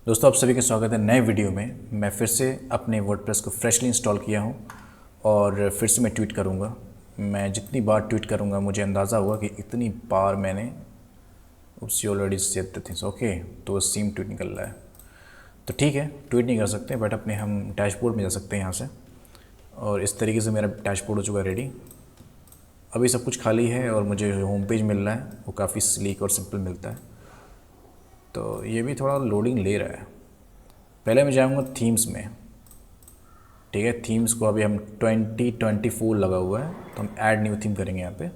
दोस्तों, आप सभी का स्वागत है नए वीडियो में। मैं फिर से अपने वर्डप्रेस को फ्रेशली इंस्टॉल किया हूं और फिर से मैं ट्वीट करूंगा। मैं जितनी बार ट्वीट करूंगा मुझे अंदाज़ा हुआ कि इतनी बार मैंने उसी already save the things okay, तो सेम ट्वीट निकल रहा है। तो ठीक है, ट्वीट नहीं कर सकते बट अपने हम डैशबोर्ड में जा सकते हैं यहाँ से। और इस तरीके से मेरा डैशबोर्ड हो चुका है रेडी। अभी सब कुछ खाली है और मुझे होम पेज मिल रहा है वो काफ़ी स्लीक और सिंपल मिलता है। तो ये भी थोड़ा लोडिंग ले रहा है। पहले मैं जाऊँगा थीम्स में। ठीक है, थीम्स को अभी हम 2024 लगा हुआ है तो हम ऐड न्यू थीम करेंगे यहाँ पे।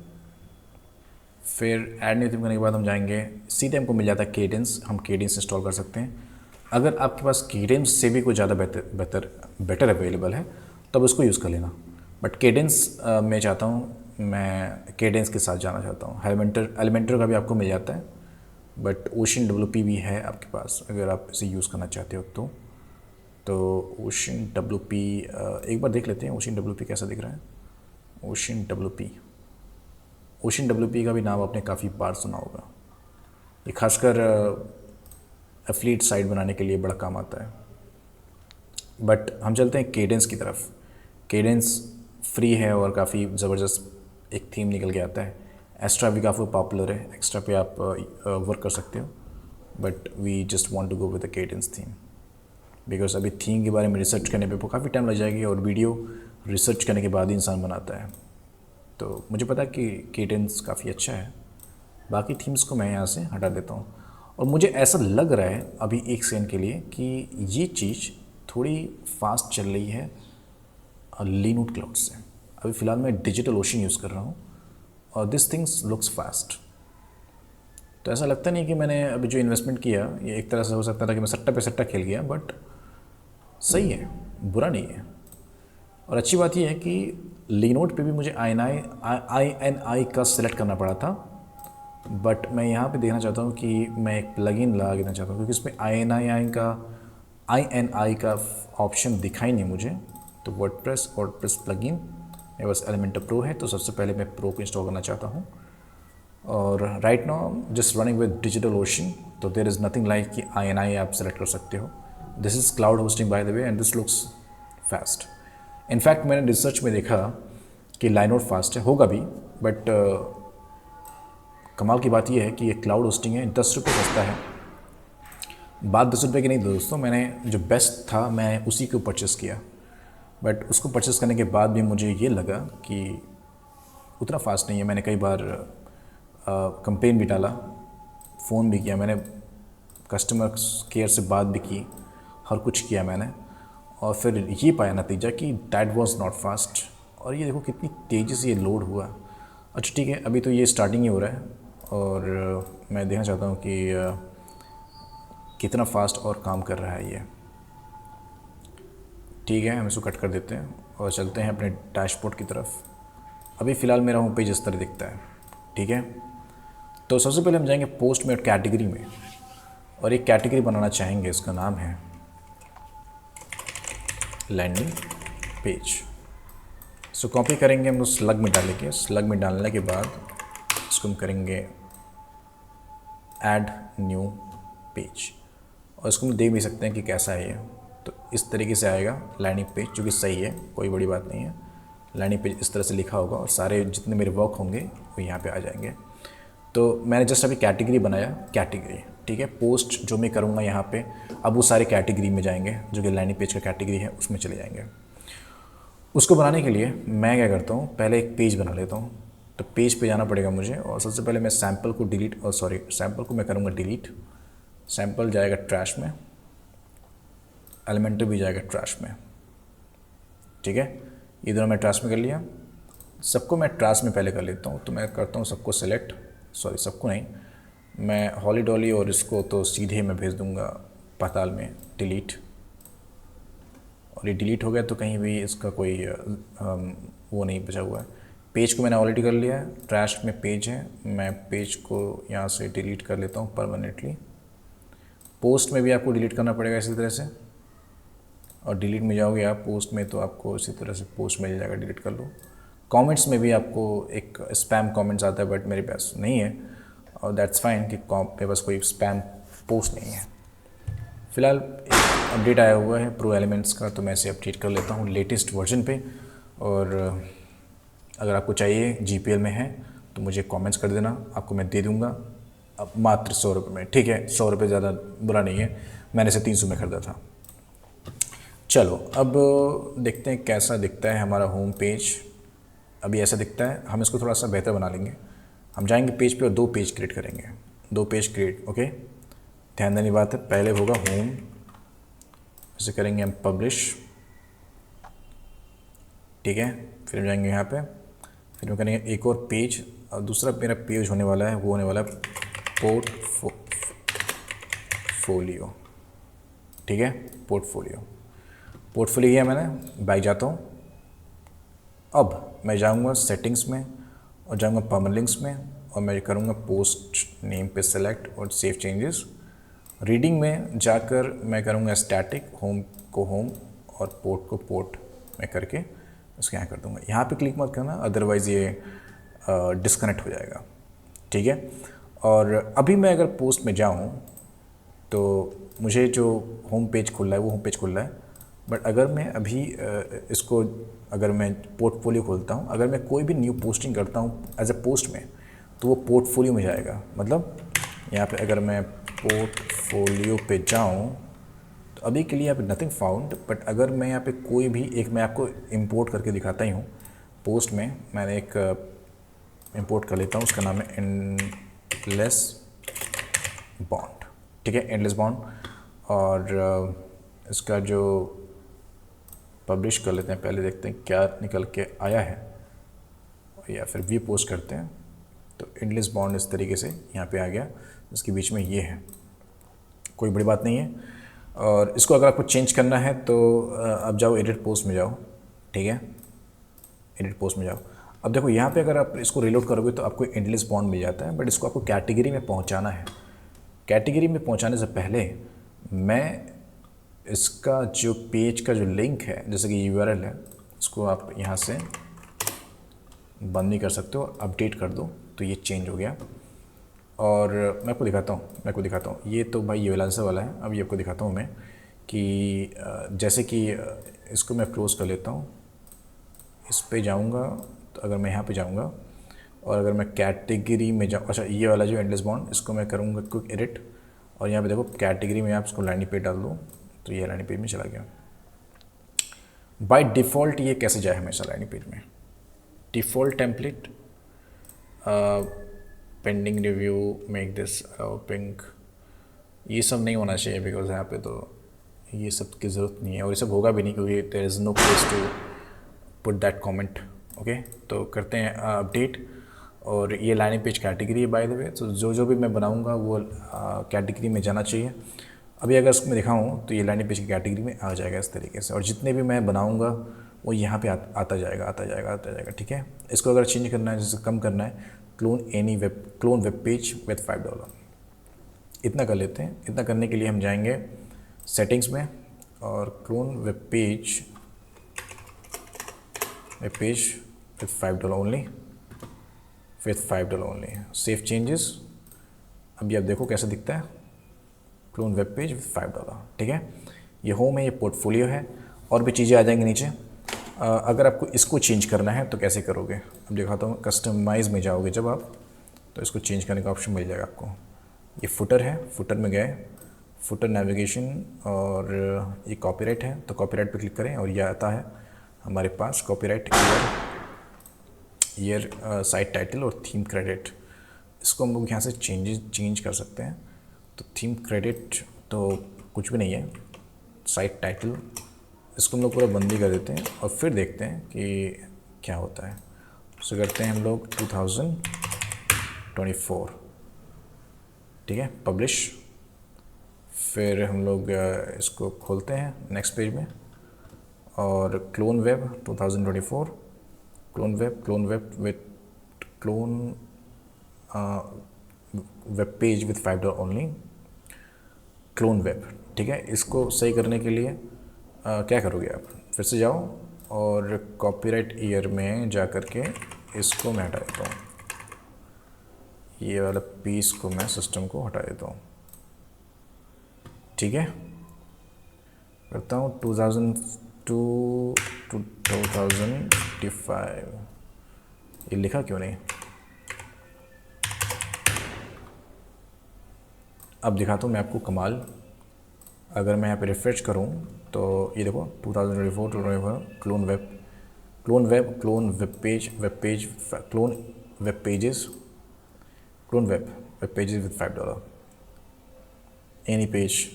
फिर ऐड न्यू थीम करने के बाद हम जाएंगे, सीधे हमको मिल जाता है केडेंस। हम केडेंस इंस्टॉल कर सकते हैं। अगर आपके पास केडेंस से भी कोई ज़्यादा बेटर अवेलेबल है तब उसको यूज़ कर लेना। बट केडेंस मैं चाहता हूँ, मैं केडेंस के साथ जाना चाहता हूँ। एलिमेंटर का भी आपको मिल जाता है बट ओशन WP भी है आपके पास अगर आप इसे यूज़ करना चाहते हो तो ओशन WP एक बार देख लेते हैं ओशन WP कैसा दिख रहा है। ओशन WP का भी नाम आपने काफ़ी बार सुना होगा। ये खासकर एफिलिएट साइट बनाने के लिए बड़ा काम आता है। बट हम चलते हैं केडेंस की तरफ। केडेंस फ्री है और काफ़ी ज़बरदस्त एक थीम निकल के आता है। एक्स्ट्रा भी काफ़ी पॉपुलर है, एक्स्ट्रा पे आप वर्क कर सकते हो। But we just want to go with the cadence theme because अभी थीम के बारे में रिसर्च करने पे काफ़ी टाइम लग जाएगी और वीडियो रिसर्च करने के बाद ही इंसान बनाता है। तो मुझे पता है कि केडेंस काफ़ी अच्छा है। बाकी थीम्स को मैं यहाँ से हटा देता हूँ और मुझे ऐसा लग रहा है अभी एक सेकंड के लिए कि ये चीज़ थोड़ी फास्ट चल रही है लिनोड क्लाउड से। अभी फ़िलहाल मैं डिजिटल ओशन यूज़ कर रहा हूँ और दिस थिंग्स लुक्स फास्ट। तो ऐसा लगता नहीं कि मैंने अभी जो इन्वेस्टमेंट किया ये एक तरह से हो सकता था कि मैं सट्टा पे सट्टा खेल गया, बट सही है, बुरा नहीं है। और अच्छी बात यह है कि लिनोड पे भी मुझे INI का सिलेक्ट करना पड़ा था। बट मैं यहाँ पे देखना चाहता हूँ कि मैं एक प्लगइन लगा देना चाहता हूँ क्योंकि इसमें INI का ऑप्शन दिखाई नहीं मुझे। तो वर्डप्रेस प्लगइन मेरे पास एलिमेंटर प्रो है तो सबसे पहले मैं प्रो को इंस्टॉल करना चाहता हूँ। और right now just running with digital ocean, तो देर इज़ नथिंग लाइक कि INI आप सेलेक्ट कर सकते हो। This is cloud hosting buy the way and this looks fast. In fact मैंने रिसर्च में देखा कि लाइनोड फास्ट है, होगा भी, बट कमाल की बात यह है कि ये क्लाउड होस्टिंग है, 10 रुपये सस्ता है। बात 10 रुपये की नहीं दोस्तों, मैंने जो बेस्ट था मैं उसी को परचेस किया। बट उसको परचेस करने के बाद भी मुझे ये लगा कि उतना फास्ट नहीं है। मैंने कई बार कंप्लेन भी डाला, फ़ोन भी किया मैंने, कस्टमर केयर से बात भी की, हर कुछ किया मैंने और फिर ये पाया नतीजा कि दैट वाज नॉट फास्ट। और ये देखो कितनी तेज़ी से ये लोड हुआ। अच्छा ठीक है, अभी तो ये स्टार्टिंग ही हो रहा है और मैं देखना चाहता हूँ कि कितना फास्ट और काम कर रहा है ये। ठीक है, हम इसको कट कर देते हैं और चलते हैं अपने डैशबोर्ड की तरफ। अभी फ़िलहाल मेरा होम पेज इस तरह दिखता है। ठीक है, तो सबसे पहले हम जाएंगे पोस्ट में और कैटेगरी में और एक कैटेगरी बनाना चाहेंगे, इसका नाम है लैंडिंग पेज। सो कॉपी करेंगे हम स्लग में डालेंगे। स्लग में डालने के बाद इसको हम करेंगे ऐड न्यू पेज और इसको हम देख भी सकते हैं कि कैसा है ये। तो इस तरीके से आएगा लैंडिंग पेज, जो कि सही है, कोई बड़ी बात नहीं है। लैंडिंग पेज इस तरह से लिखा होगा और सारे जितने मेरे वर्क होंगे वो यहाँ पे आ जाएंगे। तो मैंने जस्ट अभी कैटेगरी बनाया, कैटेगरी। ठीक है, पोस्ट जो मैं करूँगा यहाँ पे अब वो सारे कैटेगरी में जाएंगे, जो कि लैंडिंग पेज का कैटेगरी है उसमें चले जाएंगे। उसको बनाने के लिए मैं क्या करता हूँ, पहले एक पेज बना लेता हूँ। तो पेज पे जाना पड़ेगा मुझे और सबसे पहले मैं सैम्पल को मैं करूँगा डिलीट। सैम्पल जाएगा ट्रैश में, एलिमेंटर भी जाएगा ट्रैश में। ठीक है, ये दोनों मैं ट्रैश में कर लिया। सबको मैं ट्रैश में पहले कर लेता हूँ। तो मैं करता हूँ सबको सेलेक्ट, सबको नहीं, मैं हॉली डॉली और इसको तो सीधे मैं भेज दूँगा पाताल में, डिलीट। और ये डिलीट हो गया तो कहीं भी इसका कोई वो नहीं बचा हुआ है। पेज को मैंने ऑलरेडी कर लिया है, ट्रैश में पेज है, मैं पेज को यहाँ से डिलीट कर लेता हूँ परमानेंटली। पोस्ट में भी आपको डिलीट करना पड़ेगा इसी तरह से, और डिलीट में जाओगे आप पोस्ट में तो आपको इसी तरह से पोस्ट मिल जाएगा, डिलीट कर लो। कमेंट्स में भी आपको एक स्पैम कमेंट्स आता है बट मेरे पास नहीं है और दैट्स फाइन कि मेरे पास कोई स्पैम पोस्ट नहीं है। फ़िलहाल एक अपडेट आया हुआ है प्रो एलिमेंट्स का, तो मैं इसे अपडेट कर लेता हूँ लेटेस्ट वर्जन पे। और अगर आपको चाहिए GPL में है तो मुझे कमेंट्स कर देना, आपको मैं दे दूँगा। अब मात्र 100 रुपये में, ठीक है, 100 रुपये ज़्यादा बुरा नहीं है, मैंने इसे 300 में ख़रीदा था। चलो अब देखते हैं कैसा दिखता है हमारा होम पेज। अभी ऐसा दिखता है, हम इसको थोड़ा सा बेहतर बना लेंगे। हम जाएंगे पेज पे और 2 पेज क्रिएट करेंगे, 2 पेज क्रिएट। ओके, ध्यान देने बात है, पहले होगा होम, इसे करेंगे हम पब्लिश, ठीक है। फिर हम जाएंगे यहाँ पे, फिर हम करेंगे एक और पेज, और दूसरा मेरा पेज होने वाला है वो होने वाला है पोर्टफोलियो, ठीक है। पोर्टफोलियो किया मैंने, बैक जाता हूँ। अब मैं जाऊँगा सेटिंग्स में और जाऊँगा परमालिंक्स में, और मैं करूँगा पोस्ट नेम पे सेलेक्ट और सेव चेंजेस। रीडिंग में जाकर मैं करूँगा स्टैटिक, होम को होम और पोर्ट को पोर्ट में करके उसके यहाँ कर दूँगा। यहाँ पे क्लिक मत करना, अदरवाइज़ ये डिस्कनेक्ट हो जाएगा, ठीक है। और अभी मैं अगर पोस्ट में जाऊँ तो मुझे जो होम पेज खुल रहा है वो होम पेज खुल रहा है, बट अगर मैं अभी इसको, अगर मैं पोर्टफोलियो खोलता हूँ, अगर मैं कोई भी न्यू पोस्टिंग करता हूँ एज ए पोस्ट में, तो वो पोर्टफोलियो में जाएगा। मतलब यहाँ पे अगर मैं पोर्टफोलियो पे जाऊँ तो अभी के लिए यहाँ पे नथिंग फाउंड, बट अगर मैं यहाँ पे कोई भी एक, मैं आपको इंपोर्ट करके दिखाता ही हूँ। पोस्ट में मैंने एक इंपोर्ट कर लेता हूँ, उसका नाम है एंडलेस बॉन्ड, ठीक है, एंडलेस बॉन्ड। और इसका जो पब्लिश कर लेते हैं, पहले देखते हैं क्या निकल के आया है, या फिर व्यू पोस्ट करते हैं। तो एंडलेस बॉन्ड इस तरीके से यहाँ पे आ गया, इसके बीच में ये है, कोई बड़ी बात नहीं है। और इसको अगर आपको चेंज करना है तो अब जाओ एडिट पोस्ट में जाओ, ठीक है, एडिट पोस्ट में जाओ। अब देखो यहाँ पे अगर आप इसको रिलोड करोगे तो आपको एंडलेस बॉन्ड मिल जाता है, बट इसको आपको कैटेगरी में पहुँचाना है। कैटेगरी में पहुँचाने से पहले मैं इसका जो पेज का जो लिंक है, जैसे कि URL है, इसको आप यहाँ से बंद नहीं कर सकते हो, अपडेट कर दो तो ये चेंज हो गया। और मैं आपको दिखाता हूँ, ये तो भाई ये वेलांसर वाला है। अब ये आपको दिखाता हूँ मैं कि जैसे कि इसको मैं क्लोज़ कर लेता हूँ, इस पे जाऊँगा, तो अगर मैं यहाँ पे जाऊँगा और अगर मैं कैटेगरी में जाऊँ, अच्छा ये वाला जो एंडलेस बॉन्ड, इसको मैं करूँगा क्विक एडिट, और यहाँ पे देखो कैटेगरी में आप इसको लैंडिंग पेज डाल दो, तो ये लैंडिंग पेज में चला गया। बाय डिफ़ॉल्ट ये कैसे जाए हमेशा लैंडिंग पेज में, default template, pending review, make this pink, ये सब नहीं होना चाहिए, बिकॉज यहाँ पे तो ये सब की ज़रूरत नहीं है, और ये सब होगा भी नहीं, क्योंकि there is no place to put that comment. Okay, तो करते हैं अपडेट। और ये लैंडिंग पेज कैटेगरी है बाय द वे, तो जो भी मैं बनाऊँगा वो कैटेगरी में जाना चाहिए। अभी अगर इसको मैं दिखाऊँ तो ये लैंडिंग पेज की कैटेगरी में आ जाएगा इस तरीके से, और जितने भी मैं बनाऊँगा वो यहाँ पे आता जाएगा, ठीक है। इसको अगर चेंज करना है, जैसे कम करना है, क्लोन वेब पेज विद $5, इतना कर लेते हैं। इतना करने के लिए हम जाएंगे सेटिंग्स में, और clone web page with $5 only, save changes. अभी आप देखो कैसा दिखता है, क्लोन वेब पेज विद $5, ठीक है। ये होम है, ये पोर्टफोलियो है, और भी चीज़ें आ जाएंगी नीचे। अगर आपको इसको चेंज करना है तो कैसे करोगे, अब दिखाता हूँ। कस्टमाइज़ में जाओगे जब आप, तो इसको चेंज करने का ऑप्शन मिल जाएगा आपको। ये फुटर है, फुटर में गए, फुटर नेविगेशन, और ये कॉपीराइट है, तो कॉपीराइट पे क्लिक करें, और ये आता है हमारे पास कॉपीराइट ईयर, साइट टाइटल और थीम क्रेडिट। इसको हम लोग यहाँ से चेंज कर सकते हैं। तो थीम क्रेडिट तो कुछ भी नहीं है, साइट टाइटल, इसको हम लोग पूरा बंदी कर देते हैं, और फिर देखते हैं कि क्या होता है। तो करते हैं हम लोग 2024, ठीक है, पब्लिश। फिर हम लोग इसको खोलते हैं नेक्स्ट पेज में, और clone web 2024, clone web with clone web page with $5 only, clone web, ठीक है। इसको सही करने के लिए क्या करोगे आप, फिर से जाओ और कॉपीराइट ईयर में जा कर के इसको मैं हटा देता हूँ, ये वाला पीस को मैं सिस्टम को हटा देता हूँ, ठीक है। करता हूँ 2002 to 2055। ये लिखा क्यों नहीं? अब दिखाता हूँ मैं आपको कमाल। अगर मैं यहाँ पे रिफ्रेश करूँ तो ये देखो 2024 to 2024 clone web page clone web pages clone web pages with $5 any page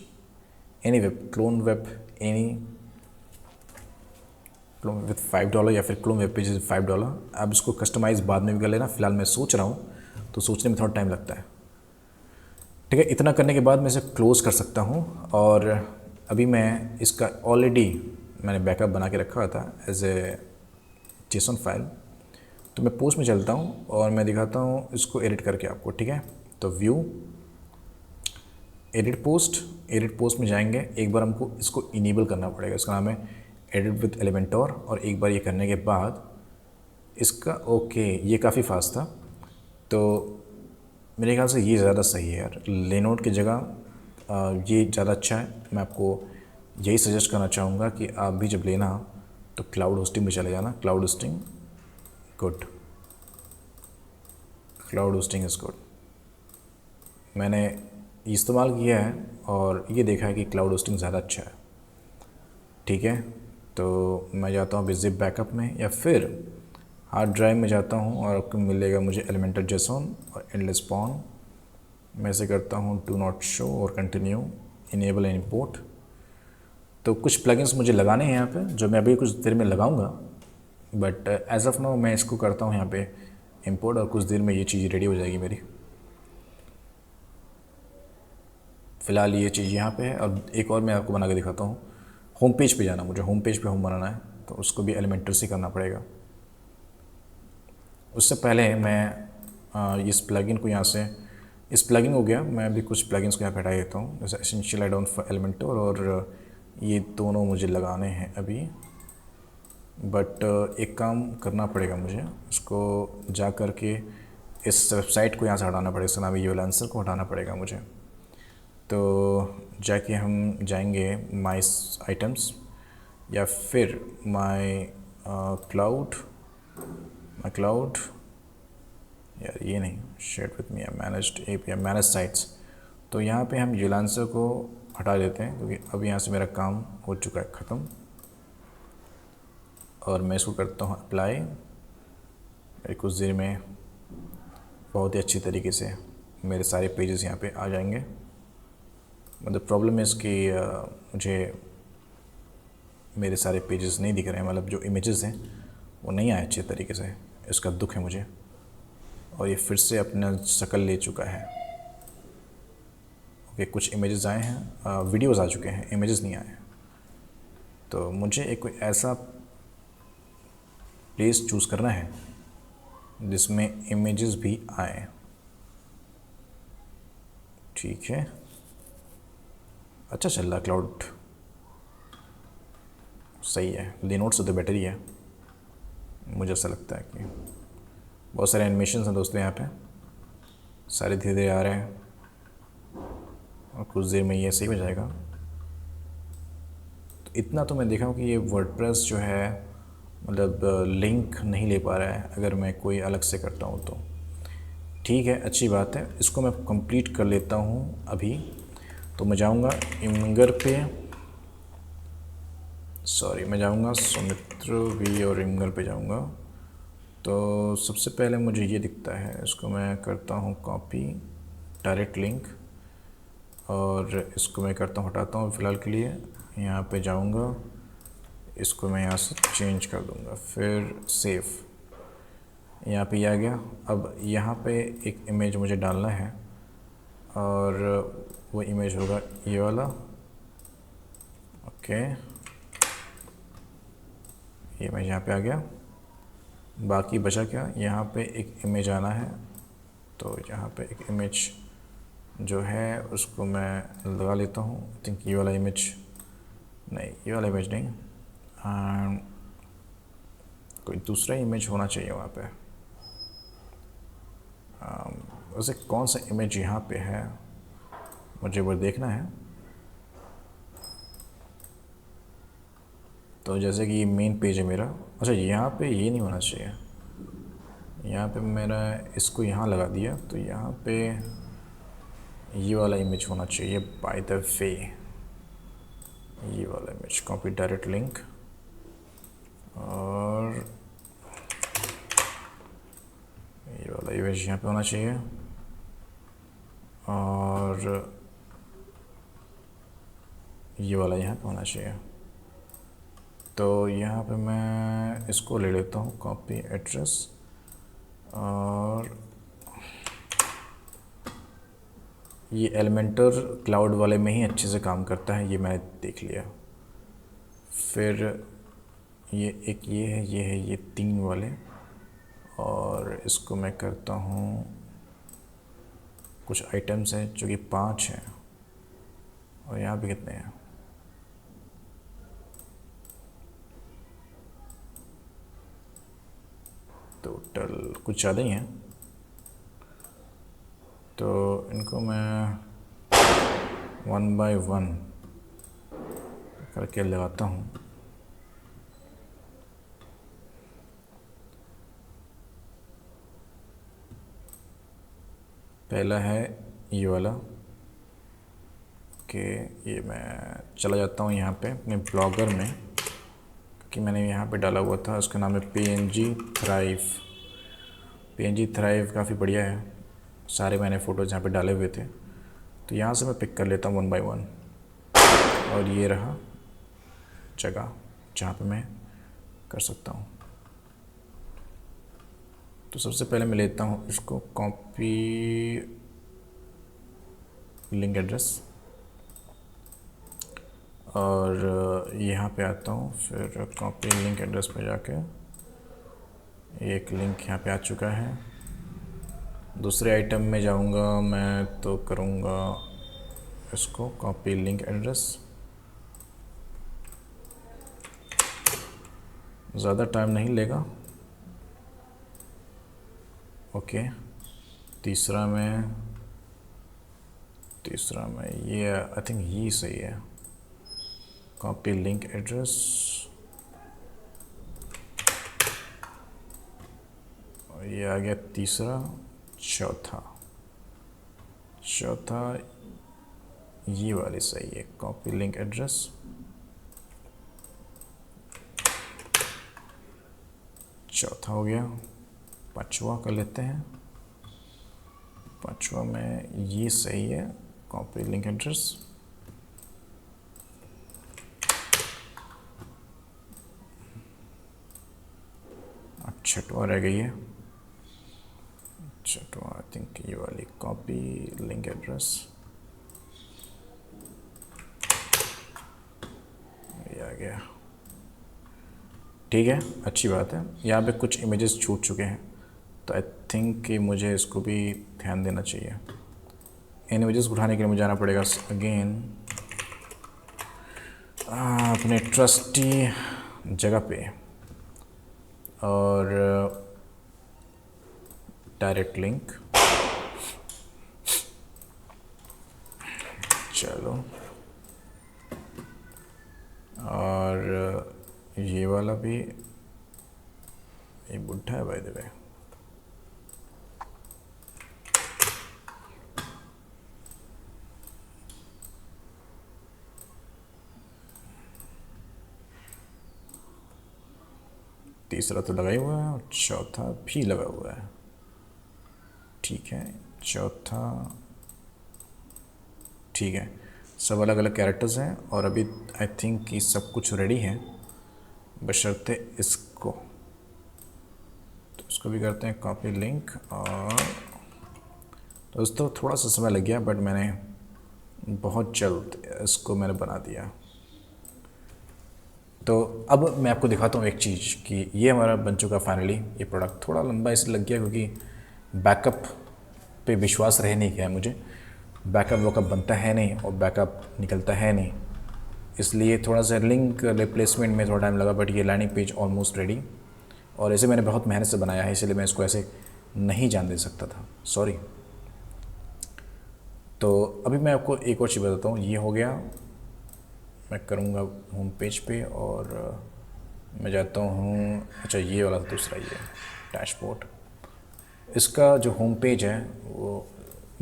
any web clone web any clone with $5 या फिर क्लोन वेब पेजेस विद $5। अब इसको कस्टमाइज़ बाद में भी कर लेना, फिलहाल मैं सोच रहा हूँ तो सोचने में थोड़ा टाइम लगता है। ठीक है, इतना करने के बाद मैं इसे क्लोज़ कर सकता हूँ। और अभी मैं इसका ऑलरेडी मैंने बैकअप बना के रखा हुआ था एज ए जेसन फाइल। तो मैं पोस्ट में चलता हूँ और मैं दिखाता हूँ इसको एडिट करके आपको। ठीक है, तो व्यू एडिट पोस्ट में जाएंगे। एक बार हमको इसको इनेबल करना पड़ेगा, इसका नाम है एडिट विद एलिमेंटोर। और एक बार ये करने के बाद इसका ओके, ये काफ़ी फास्ट था तो मेरे ख्याल से ये ज़्यादा सही है यार। लेनोड की जगह ये ज़्यादा अच्छा है। मैं आपको यही सजेस्ट करना चाहूँगा कि आप भी जब लेना तो क्लाउड होस्टिंग में चले जाना। Cloud hosting good, cloud hosting is good. मैंने इस्तेमाल किया है और ये देखा है कि क्लाउड होस्टिंग ज़्यादा अच्छा है। ठीक है, तो मैं जाता हूँ जिप बैकअप में या फिर हार्ड ड्राइव में जाता हूँ और आपको मिलेगा मुझे एलिमेंटर जेसन और एंडलेस पॉन। मैं इसे करता हूँ डू नॉट शो और कंटिन्यू इनेबल एंड इंपोर्ट। तो कुछ प्लगइन्स मुझे लगाने हैं यहाँ पे जो मैं अभी कुछ देर में लगाऊंगा, बट एज ऑफ नाउ मैं इसको करता हूँ यहाँ पे इंपोर्ट और कुछ देर में ये चीज़ रेडी हो जाएगी मेरी। फ़िलहाल ये चीज़ यहाँ पे है। और एक और मैं आपको बना के दिखाता हूँ। होम पेज पे जाना, मुझे होम पेज पे होम बनाना है तो उसको भी एलिमेंटर से करना पड़ेगा। उससे पहले मैं इस प्लगइन को यहाँ से, इस प्लगइन हो गया, मैं अभी कुछ प्लगइन्स को यहाँ पे हटा देता हूँ जैसे essential add on for Elementor और ये दोनों मुझे लगाने हैं अभी। बट एक काम करना पड़ेगा मुझे, इसको जा कर के इस वेबसाइट को यहाँ से हटाना पड़ेगा, इसका नाम है यूलांसर को हटाना पड़ेगा मुझे। तो जाके हम जाएंगे माई आइटम्स या फिर माई क्लाउड यार ये नहीं, share with me managed API manage sites. तो यहाँ पे हम यूलांसर को हटा देते हैं क्योंकि अब यहाँ से मेरा काम हो चुका है ख़त्म। और मैं इसको करता हूँ अप्लाई। मेरे कुछ देर में बहुत ही अच्छी तरीके से मेरे सारे पेजेस यहाँ पे आ जाएंगे। मतलब प्रॉब्लम है इसकी मुझे मेरे सारे पेजेस नहीं दिख रहे हैं, मतलब जो इमेजेस हैं वो नहीं आए अच्छे तरीके से, इसका दुख है मुझे। और ये फिर से अपना शक्ल ले चुका है। ओके, कुछ इमेजेस आए हैं, वीडियोस आ चुके हैं, इमेजेस नहीं आए। तो मुझे एक कोई ऐसा प्लेस चूज़ करना है जिसमें इमेजेस भी आए। ठीक है, अच्छा चल रहा क्लाउड, सही है। लिनोड से तो बेटर ही है, मुझे ऐसा लगता है कि बहुत सारे एनिमेशंस हैं दोस्तों यहाँ पे, सारे धीरे धीरे आ रहे हैं और कुछ देर में ये सही हो जाएगा। तो इतना तो मैं देखा हूँ कि ये वर्डप्रेस जो है मतलब लिंक नहीं ले पा रहा है अगर मैं कोई अलग से करता हूँ तो। ठीक है, अच्छी बात है, इसको मैं कंप्लीट कर लेता हूँ अभी। तो मैं जाऊँगा इमगर पे, सॉरी मैं जाऊँगा सुमित्र वी और इमगर पे जाऊँगा। तो सबसे पहले मुझे ये दिखता है, इसको मैं करता हूँ कॉपी डायरेक्ट लिंक और इसको मैं करता हूँ हटाता हूँ फ़िलहाल के लिए। यहाँ पे जाऊँगा, इसको मैं यहाँ से चेंज कर दूँगा, फिर सेव, यहाँ पे आ गया। अब यहाँ पे एक इमेज मुझे डालना है और वो इमेज होगा ये वाला। ओके, ये इमेज यहाँ पे आ गया। बाकी बचा क्या, यहाँ पे एक इमेज आना है। तो यहाँ पे एक इमेज जो है उसको मैं लगा लेता हूँ। आई थिंक ये वाला इमेज नहीं, ये वाला इमेज नहीं, कोई दूसरा इमेज होना चाहिए वहाँ पे। वैसे कौन सा इमेज यहाँ पे है मुझे वो देखना है। तो जैसे कि ये मेन पेज है मेरा। अच्छा, यहाँ पे ये नहीं होना चाहिए, यहाँ पे मेरा इसको यहाँ लगा दिया, तो यहाँ पे ये वाला इमेज होना चाहिए बाय द वे, ये वाला इमेज। कॉपी डायरेक्ट लिंक, और ये वाला इमेज यहाँ पे होना चाहिए, और ये वाला यहाँ पे होना चाहिए। तो यहाँ पे मैं इसको ले लेता हूँ कॉपी एड्रेस, और ये एलिमेंटर क्लाउड वाले में ही अच्छे से काम करता है, ये मैंने देख लिया। फिर ये एक ये है ये 3 वाले, और इसको मैं करता हूँ, कुछ आइटम्स हैं जो कि 5 हैं, और यहाँ पे कितने हैं, टोटल कुछ ज़्यादा ही हैं। तो इनको मैं 1 बाय 1 करके लगाता हूँ। पहला है ये वाला कि ये मैं चला जाता हूँ यहाँ पे अपने ब्लॉगर में, कि मैंने यहाँ पे डाला हुआ था, उसका नाम है PNG थ्राइव। PNG थ्राइव काफ़ी बढ़िया है, सारे मैंने फ़ोटोज़ यहाँ पे डाले हुए थे। तो यहाँ से मैं पिक कर लेता हूँ 1 बाय 1, और ये रहा जगह जहाँ पे मैं कर सकता हूँ। तो सबसे पहले मैं लेता हूँ इसको कॉपी लिंक एड्रेस, और यहाँ पे आता हूँ, फिर कॉपी लिंक एड्रेस पे जाके एक लिंक यहाँ पे आ चुका है। दूसरे आइटम में जाऊँगा मैं, तो करूँगा इसको कॉपी लिंक एड्रेस। ज़्यादा टाइम नहीं लेगा। ओके, तीसरा में ये आई थिंक ये सही है, कॉपी लिंक एड्रेस, और ये आ गया तीसरा। चौथा ये वाली सही है, कॉपी लिंक एड्रेस। चौथा हो गया। पांचवा कर लेते हैं, पांचवा में ये सही है, कॉपी लिंक एड्रेस। अब छठवा रह गई है, छठवा आई थिंक ये वाली कॉपी लिंक एड्रेस, ये आ गया। ठीक है, अच्छी बात है। यहाँ पे कुछ इमेजेस छूट चुके हैं, तो आई थिंक कि मुझे इसको भी ध्यान देना चाहिए। इन इमेजेस को उठाने के लिए मुझे जाना पड़ेगा अगेन अपने ट्रस्टी जगह पे, और डायरेक्ट लिंक। चलो, और ये वाला भी, ये बुढ़ा है बाय द वे। तीसरा तो लगा ही हुआ है, और चौथा भी लगा हुआ है। ठीक है, चौथा ठीक है, सब अलग अलग कैरेक्टर्स हैं, और अभी आई थिंक कि सब कुछ रेडी है, बशर्ते इसको। तो इसको भी करते हैं कॉपी लिंक। और दोस्तों थोड़ा सा समय लग गया, बट मैंने बहुत जल्द इसको मैंने बना दिया। तो अब मैं आपको दिखाता हूँ एक चीज़ कि ये हमारा बन चुका फाइनली। ये प्रोडक्ट थोड़ा लंबा इसलिए लग गया क्योंकि बैकअप पे विश्वास रह नहीं गया मुझे। बैकअप वॉकअप बनता है नहीं और बैकअप निकलता है नहीं, इसलिए थोड़ा सा लिंक रिप्लेसमेंट में थोड़ा टाइम लगा। बट ये लैंडिंग पेज ऑलमोस्ट रेडी, और इसे मैंने बहुत मेहनत से बनाया है, इसलिए मैं इसको ऐसे नहीं जान दे सकता था, सॉरी। तो अभी मैं आपको एक और चीज़ बताता हूँ। ये हो गया, मैं करूँगा होम पेज पे, और मैं जाता हूँ, अच्छा ये वाला तो दूसरा ही है, डैशबोर्ड। इसका जो होम पेज है वो,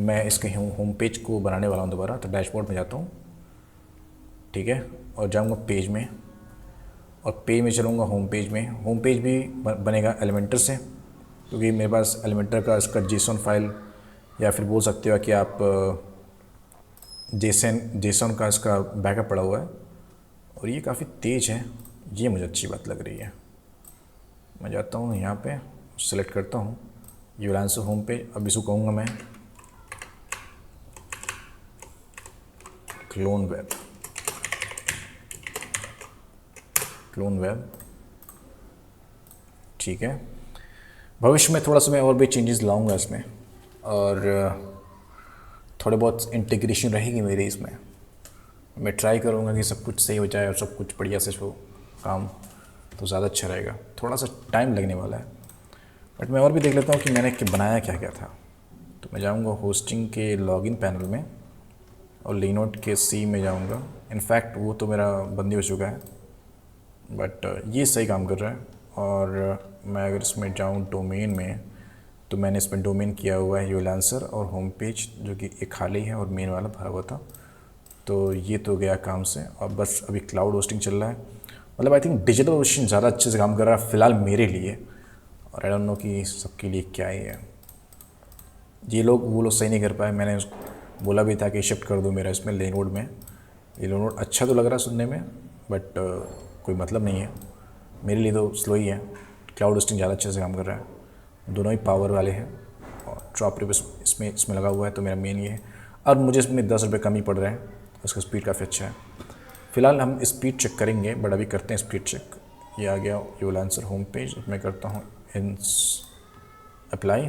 मैं इसके होम पेज को बनाने वाला हूँ दोबारा, तो डैशबोर्ड में जाता हूँ, ठीक है, और जाऊँगा पेज में, और पेज में चलूँगा होम पेज में। होम पेज भी बनेगा एलिमेंटर से, क्योंकि मेरे पास एलिमेंटर का इसका जेसन फाइल, या फिर बोल सकते हो कि आप जेसन का इसका बैकअप पड़ा हुआ है, और ये काफ़ी तेज़ है, ये मुझे अच्छी बात लग रही है। मैं जाता हूँ यहाँ पे, सेलेक्ट करता हूँ यूलांसर होम पेज। अब इसको कहूँगा मैं क्लोन वेब, क्लोन वेब, ठीक है। भविष्य में थोड़ा सा मैं और भी चेंजेस लाऊंगा इसमें, और थोड़े बहुत इंटीग्रेशन रहेगी मेरी इसमें। मैं ट्राई करूँगा कि सब कुछ सही हो जाए और सब कुछ बढ़िया से हो काम, तो ज़्यादा अच्छा रहेगा। थोड़ा सा टाइम लगने वाला है, बट मैं और भी देख लेता हूँ कि मैंने बनाया क्या क्या था। तो मैं जाऊँगा होस्टिंग के लॉगिन पैनल में, और लिनोड के सी में जाऊँगा। इनफैक्ट वो तो मेरा बंद हो चुका है, बट ये सही काम कर रहा है। और मैं अगर इसमें जाऊँ डोमेन में, तो मैंने इसमें डोमेन किया हुआ है यूलांसर और होम पेज, जो कि एक खाली है और मेन वाला भरा हुआ था। तो ये तो गया काम से, और बस अभी क्लाउड होस्टिंग चल रहा है। मतलब आई थिंक डिजिटल ओशन ज़्यादा अच्छे से काम कर रहा है फ़िलहाल मेरे लिए, और आई डोंट नो कि सबके लिए क्या ही है। ये लोग वो लोग सही नहीं कर पाए। मैंने बोला भी था कि शिफ्ट कर दो मेरा इसमें लिनोड में। ये लिनोड अच्छा तो लग रहा है सुनने में, बट कोई मतलब नहीं है मेरे लिए, तो स्लो ही है। क्लाउड होस्टिंग ज़्यादा अच्छे से काम कर रहा है, दोनों ही पावर वाले हैं, और ड्रॉप रिप इसमें लगा हुआ है, तो मेरा मेन ये है। और मुझे इसमें 10 रुपये कम ही पड़ रहा है, उसका स्पीड काफ़ी अच्छा है। फ़िलहाल हम स्पीड चेक करेंगे, बट अभी करते हैं स्पीड चेक। ये आ गया यूलांसर होम पेज, मैं करता हूँ अप्लाई,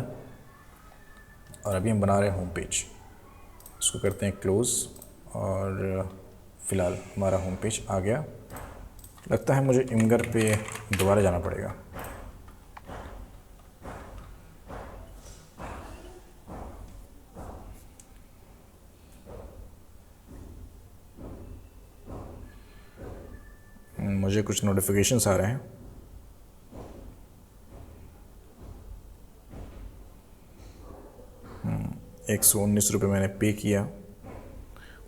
और अभी हम बना रहे हैं होम पेज। इसको करते हैं क्लोज़, और फ़िलहाल हमारा होम पेज आ गया। लगता है मुझे इमगर पे दोबारा जाना पड़ेगा। मुझे कुछ नोटिफिकेशंस आ रहे हैं। ₹119 मैंने पे किया,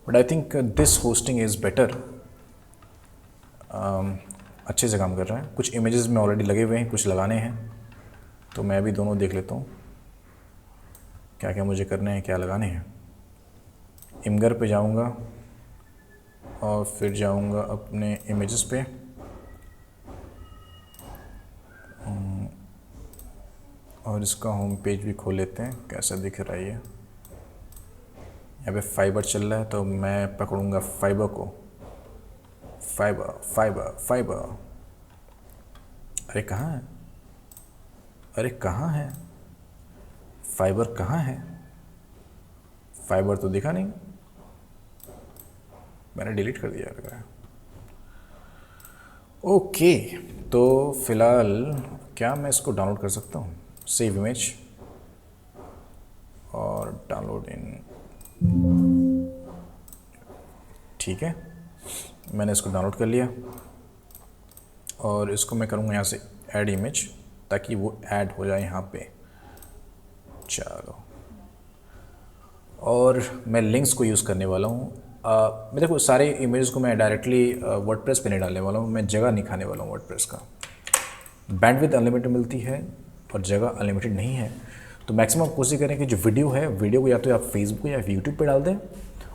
but I think this hosting is better. अच्छे से काम कर रहा है। कुछ इमेजेस में ऑलरेडी लगे हुए हैं, कुछ लगाने हैं, तो मैं भी दोनों देख लेता हूँ क्या क्या मुझे करने हैं, क्या लगाने हैं। इमगर पे जाऊँगा, और फिर जाऊँगा अपने इमेजेस पे, और इसका होम पेज भी खोल लेते हैं कैसा दिख रहा है ये। यहाँ पे फाइबर चल रहा है, तो मैं पकड़ूंगा फाइबर को। फाइबर फाइबर फाइबर, अरे कहाँ है, अरे कहाँ है फाइबर, कहाँ है फाइबर? तो दिखा नहीं, मैंने डिलीट कर दिया लग रहा है। ओके, तो फ़िलहाल क्या मैं इसको डाउनलोड कर सकता हूँ? सेव इमेज और डाउनलोड इन, ठीक है, मैंने इसको डाउनलोड कर लिया, और इसको मैं करूँगा यहाँ से ऐड इमेज, ताकि वो ऐड हो जाए यहाँ पे। चलो, और मैं लिंक्स को यूज़ करने वाला हूँ। मैं देखो सारे इमेजेस को मैं डायरेक्टली वर्डप्रेस पे नहीं डालने वाला हूँ, मैं जगह नहीं खाने वाला हूँ वर्डप्रेस का। बैंडविड्थ अनलिमिटेड मिलती है और जगह अनलिमिटेड नहीं है, तो मैक्सिमम कोशिश करें कि जो वीडियो है, वीडियो को या तो आप फेसबुक या यूट्यूब पे डाल दें,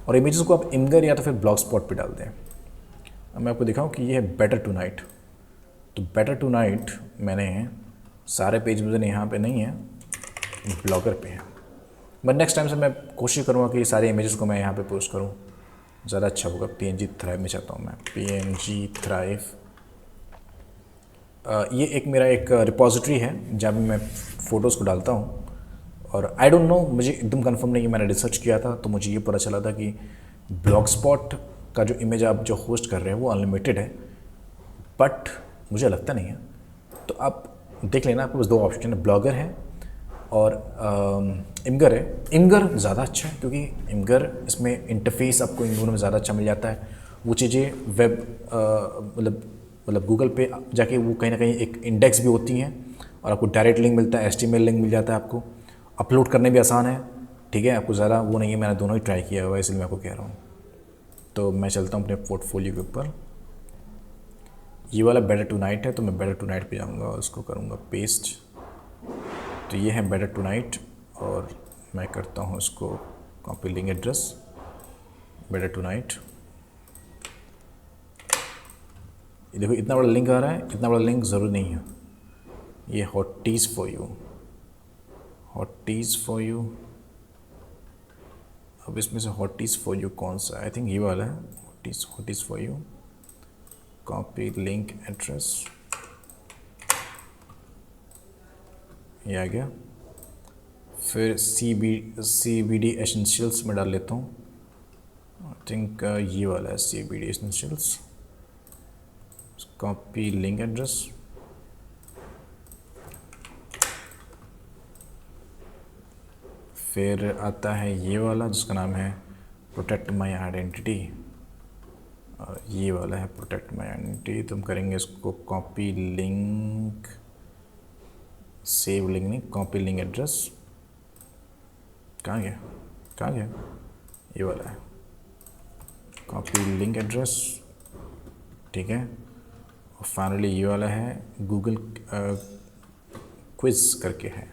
और इमेजेस को आप इमगर या तो फिर ब्लॉग स्पॉट पे डाल दें। अब मैं आपको दिखाऊँ कि ये है बेटर टू नाइट। तो बेटर टू नाइट मैंने सारे पेज में यहाँ पे नहीं है, ब्लॉगर पे है, बट नेक्स्ट टाइम से मैं कोशिश करूँगा कि सारे इमेजेस को मैं यहाँ पे पोस्ट करूँ, ज़्यादा अच्छा होगा। PNG थ्राइव में चाहता हूँ मैं, PNG थ्राइव। ये एक मेरा एक रिपोजिटरी है जहाँ पे मैं फ़ोटोज़ को डालता हूँ, और आई डोंट नो, मुझे एकदम कंफर्म नहीं है, मैंने रिसर्च किया था तो मुझे ये पता चला था कि ब्लॉग स्पॉट का जो इमेज आप जो होस्ट कर रहे हैं वो अनलिमिटेड है, बट मुझे लगता नहीं है। तो आप देख लेना, आपके पास दो ऑप्शन है, ब्लॉगर है और इमगर है। इमगर ज़्यादा अच्छा है, क्योंकि इमगर इसमें इंटरफेस आपको इन दोनों में ज़्यादा अच्छा मिल जाता है। वो चीज़ें वेब मतलब मतलब गूगल पे जाके वो कहीं ना कहीं एक इंडेक्स भी होती हैं और आपको डायरेक्ट लिंक मिलता है, HTML लिंक मिल जाता है आपको, अपलोड करने भी आसान है, ठीक है, आपको ज़्यादा वो नहीं है, मैंने दोनों ही ट्राई किया हुआ है इसलिए मैं आपको कह रहा हूँ। तो मैं चलता हूँ अपने पोर्टफोलियो के ऊपर। ये वाला बेटर टू नाइट है, तो मैं बेटर टू नाइट पे जाऊँगा और उसको करूँगा पेस्ट। तो ये है बेटर टू नाइट और मैं करता हूँ इसको copy link address better tonight. ये देखो इतना बड़ा लिंक आ रहा है, इतना बड़ा लिंक ज़रूर नहीं है। ये हॉटीज़ फॉर यू, हॉटीज़ फॉर यू। अब इसमें से हॉटीज़ फॉर यू कौन सा है? आई थिंक ये वाला है, hotties for you. Copy link address, ये आ गया। फिर CBD एसेंशियल्स में डाल लेता हूँ। आई थिंक ये वाला है CBD essentials. Copy link address, फिर आता है ये वाला जिसका नाम है प्रोटेक्ट माई आइडेंटिटी, और ये वाला है प्रोटेक्ट माई आइडेंटिटी। तो हम करेंगे इसको कॉपी लिंक, सेव लिंक नहीं, कॉपी लिंक एड्रेस। कहाँ गया, कहाँ गया, ये वाला है कॉपी लिंक एड्रेस, ठीक है। और फाइनली ये वाला है गूगल क्विज़ करके है,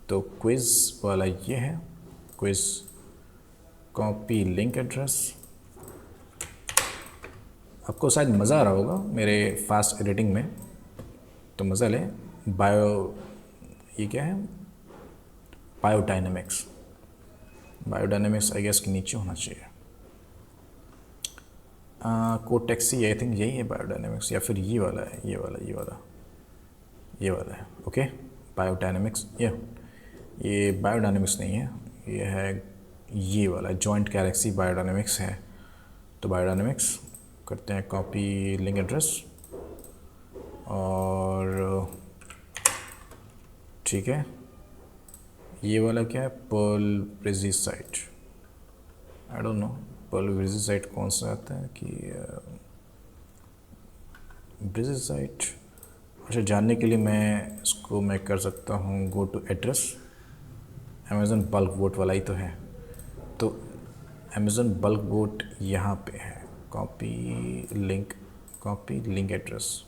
तो क्विज़ वाला ये है क्विज़, कॉपी लिंक एड्रेस। आपको शायद मज़ा आ रहा होगा मेरे फास्ट एडिटिंग में, तो मज़ा ले। ये क्या है, बायोडायनेमिक्स, बायोडायनेमिक्स आई गेस के नीचे होना चाहिए। कोटेक्सी आई थिंक यही है बायोडायनेमिक्स, या फिर ये वाला है, ये वाला है, ओके। बायोडायनेमिक्स, ये बायोडायनेमिक्स नहीं है, ये है ये वाला जॉइंट गैलेक्सी बायोडायनेमिक्स है। तो बायोडायनेमिक्स करते हैं कॉपी लिंक एड्रेस, और ठीक है। ये वाला क्या है, pearl Brizy site, I don't know pearl Brizy site कौन सा आता है कि ब्रिजी साइट। अच्छा, जानने के लिए मैं इसको मैं कर सकता हूँ go to address, Amazon bulk vote वाला ही तो है, तो अमेज़न बल्क वोट यहाँ पे है, कॉपी लिंक एड्रेस,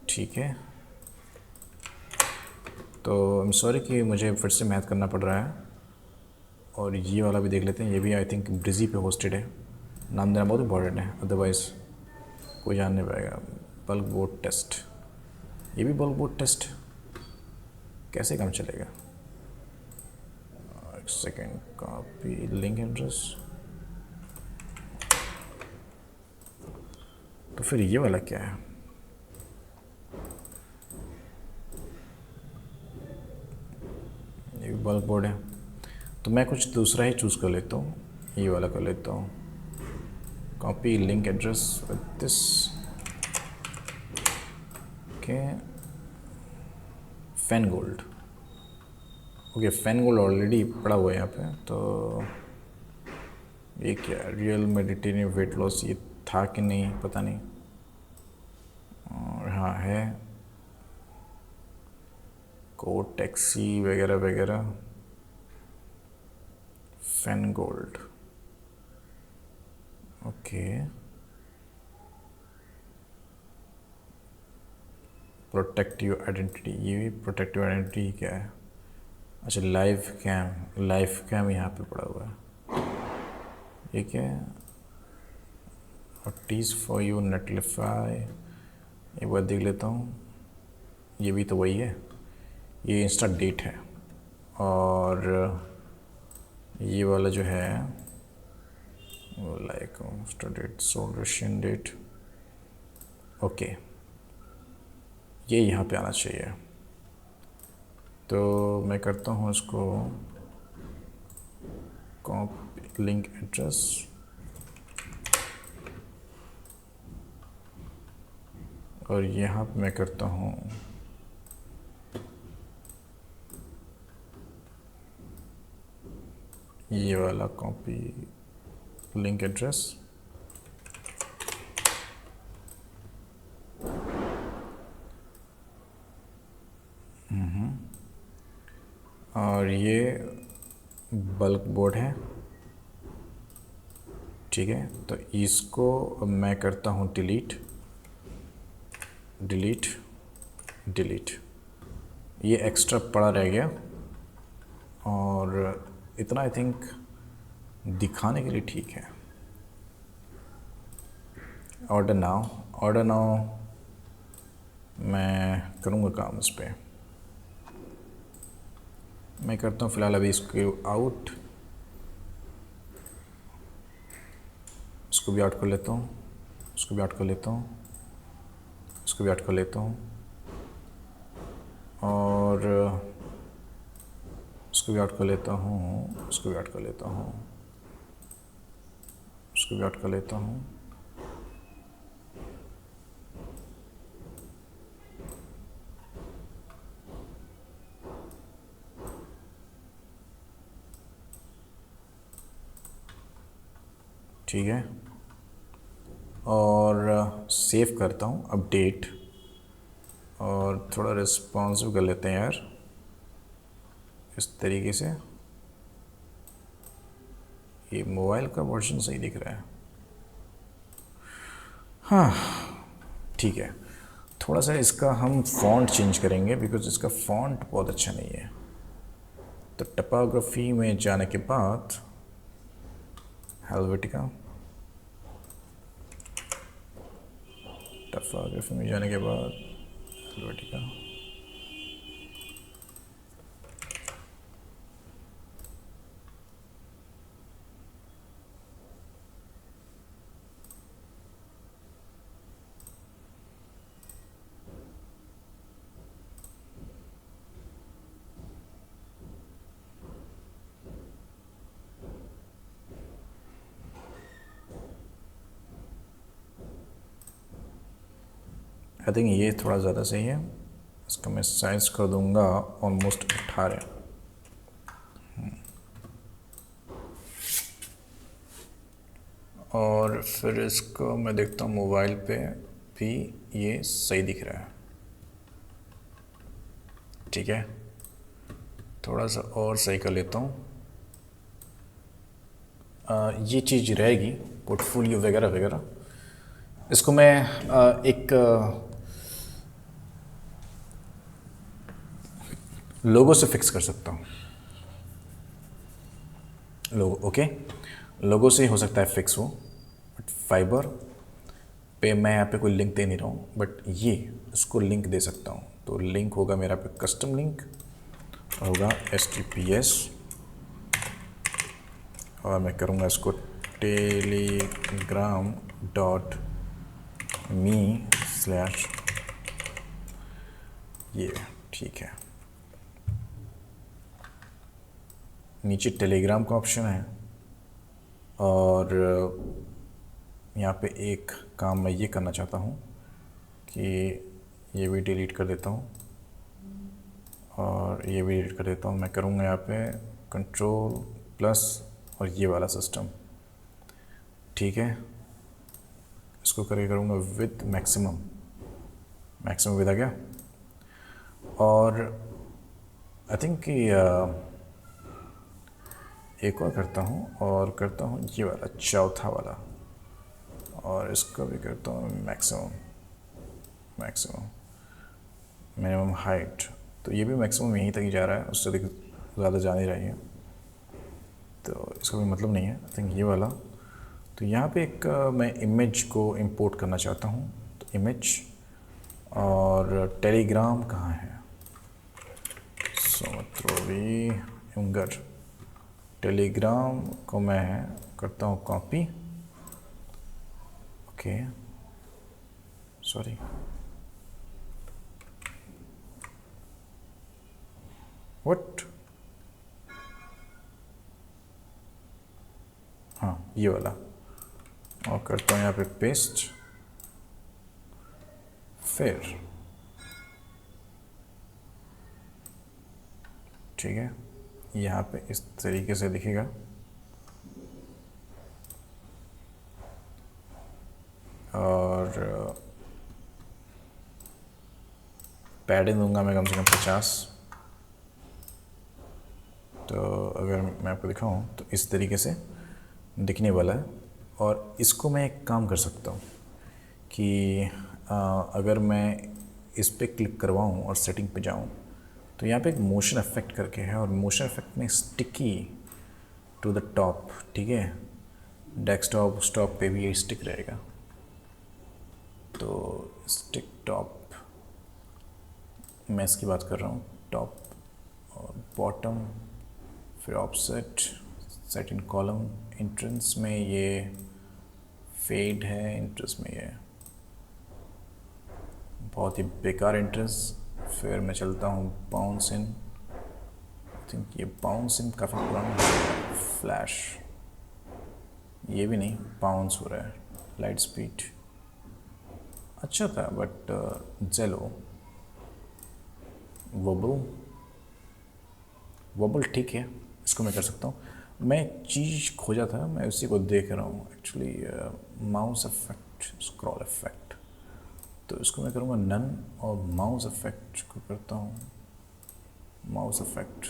ठीक है। तो आई एम सॉरी कि मुझे फिर से मैथ करना पड़ रहा है। और ये वाला भी देख लेते हैं, ये भी आई थिंक ब्रिजी पे होस्टेड है, नाम देना बहुत इंपॉर्टेंट है, अदरवाइज़ कोई जान नहीं पाएगा। बल्क वोट टेस्ट, ये भी बल्क वोट टेस्ट कैसे काम चलेगा, एक सेकेंड, कॉपी लिंक एड्रेस। तो फिर ये वाला क्या है, ये बल्क बोर्ड है, तो मैं कुछ दूसरा ही चूज़ कर लेता हूँ, ये वाला कर लेता हूँ, copy link address with this, okay. Fan gold, okay, fan gold already पड़ा हुआ है यहाँ पे। तो ये क्या, रियल मेडिटेरियन वेट लॉस, ये था कि नहीं पता नहीं, और हाँ है, कोड टैक्सी वगैरह वगैरह, fan gold, okay. Protect your identity, ये भी प्रोटेक्ट योर आइडेंटिटी क्या है, अच्छा लाइव कैम यहाँ पे पड़ा हुआ है, ये क्या है, हॉटीज़ फॉर यू नेटलिफाई, एक बार देख लेता हूँ, ये भी तो वही है, ये इंस्टा डेट है, और ये वाला जो है वो like insta date, solution date, okay, ये यहाँ पे आना चाहिए। तो मैं करता हूँ इसको कॉपी लिंक एड्रेस, और यहाँ पे मैं करता हूँ ये वाला कॉपी लिंक एड्रेस, और ये बल्क बोर्ड है, ठीक है। तो इसको मैं करता हूँ डिलीट डिलीट डिलीट, ये एक्स्ट्रा पड़ा रह गया और इतना आई थिंक दिखाने के लिए ठीक है। ऑर्डर नाउ मैं करूँगा काम इस पर। मैं करता हूँ फ़िलहाल अभी इसको आउट, इसको भी आउट कर लेता हूँ, इसको भी आउट कर लेता हूँ, इसको भी आउट कर लेता हूँ और इसको भी आउट कर लेता हूँ, इसको भी आउट कर लेता हूँ, इसको भी आउट कर लेता हूँ। ठीक है, और सेव करता हूँ, अपडेट, और थोड़ा रिस्पॉन्सिव कर लेते हैं यार इस तरीके से। ये मोबाइल का वर्जन सही दिख रहा है, हाँ ठीक है। थोड़ा सा इसका हम फ़ॉन्ट चेंज करेंगे बिकॉज इसका फ़ॉन्ट बहुत अच्छा नहीं है। तो टपोग्राफी में जाने के बाद हेल्वेटिका, टपोग्राफी में जाने के बाद हेल्वेटिका, आई थिंक ये थोड़ा ज़्यादा सही है। इसका मैं साइज कर दूंगा ऑलमोस्ट 18। और फिर इसको मैं देखता हूँ मोबाइल पे भी ये सही दिख रहा है, ठीक है। थोड़ा सा और सही कर लेता हूँ। ये चीज़ रहेगी पोर्टफोलियो वगैरह वगैरह। इसको मैं एक लोगो से फिक्स कर सकता हूँ। लोगो ओके, लोगो से हो सकता है फिक्स हो, बट फाइबर पे मैं यहाँ पे कोई लिंक दे नहीं रहा हूँ, बट ये इसको लिंक दे सकता हूँ। तो लिंक होगा मेरा पे कस्टम लिंक होगा HTTPS, और मैं करूँगा इसको telegram.me/ ये, ठीक है। नीचे टेलीग्राम का ऑप्शन है और यहाँ पे एक काम मैं ये करना चाहता हूँ कि ये भी डिलीट कर देता हूँ और ये भी डिलीट कर देता हूँ। मैं करूँगा यहाँ पे Ctrl+ और ये वाला सिस्टम, ठीक है। इसको करके करूँगा विद मैक्सिमम विद आ गया। और आई थिंक कि एक और करता हूँ, और करता हूँ ये वाला चौथा वाला, और इसको भी करता हूँ मैक्सिमम मिनिमम हाइट। तो ये भी मैक्सिमम यहीं तक ही जा रहा है, उससे ज़्यादा जा नहीं रही है, तो इसका कोई मतलब नहीं है। आई थिंक ये वाला। तो यहाँ पे एक मैं इमेज को इंपोर्ट करना चाहता हूँ, तो इमेज, और टेलीग्राम कहाँ है, सोमत्रोवी उंगर। टेलीग्राम को मैं करता हूँ कॉपी, ओके सॉरी, व्हाट, हाँ ये वाला, और करता हूँ यहाँ पे पेस्ट। फिर ठीक है, यहाँ पे इस तरीके से दिखेगा, और पैडिंग दूंगा मैं कम से कम 50। तो अगर मैं आपको दिखाऊं तो इस तरीके से दिखने वाला है। और इसको मैं एक काम कर सकता हूँ कि अगर मैं इस पे क्लिक करवाऊँ और सेटिंग पे जाऊँ तो यहाँ पे एक मोशन इफेक्ट करके है, और मोशन इफेक्ट में स्टिकी टू द टॉप, ठीक है, डेस्कटॉप स्टॉप पे भी ये स्टिक रहेगा। तो स्टिक टॉप मैं इसकी बात कर रहा हूँ, टॉप और बॉटम, फिर ऑफसेट, सेट इन कॉलम, इंट्रेंस में ये फेड है, इंट्रेंस में ये बहुत ही बेकार इंट्रेंस। फिर मैं चलता हूँ बाउंस इन, आई थिंक ये बाउंस इन काफ़ी पुराना है। फ्लैश ये भी नहीं, बाउंस हो रहा है। लाइट स्पीड अच्छा था बट जेलो, वोबल ठीक है, इसको मैं कर सकता हूँ। मैं एक चीज़ खोजा था, मैं उसी को देख रहा हूँ actually, mouse effect, scroll effect. तो इसको मैं करूँगा नन, और माउस इफेक्ट को करता हूँ mouse effect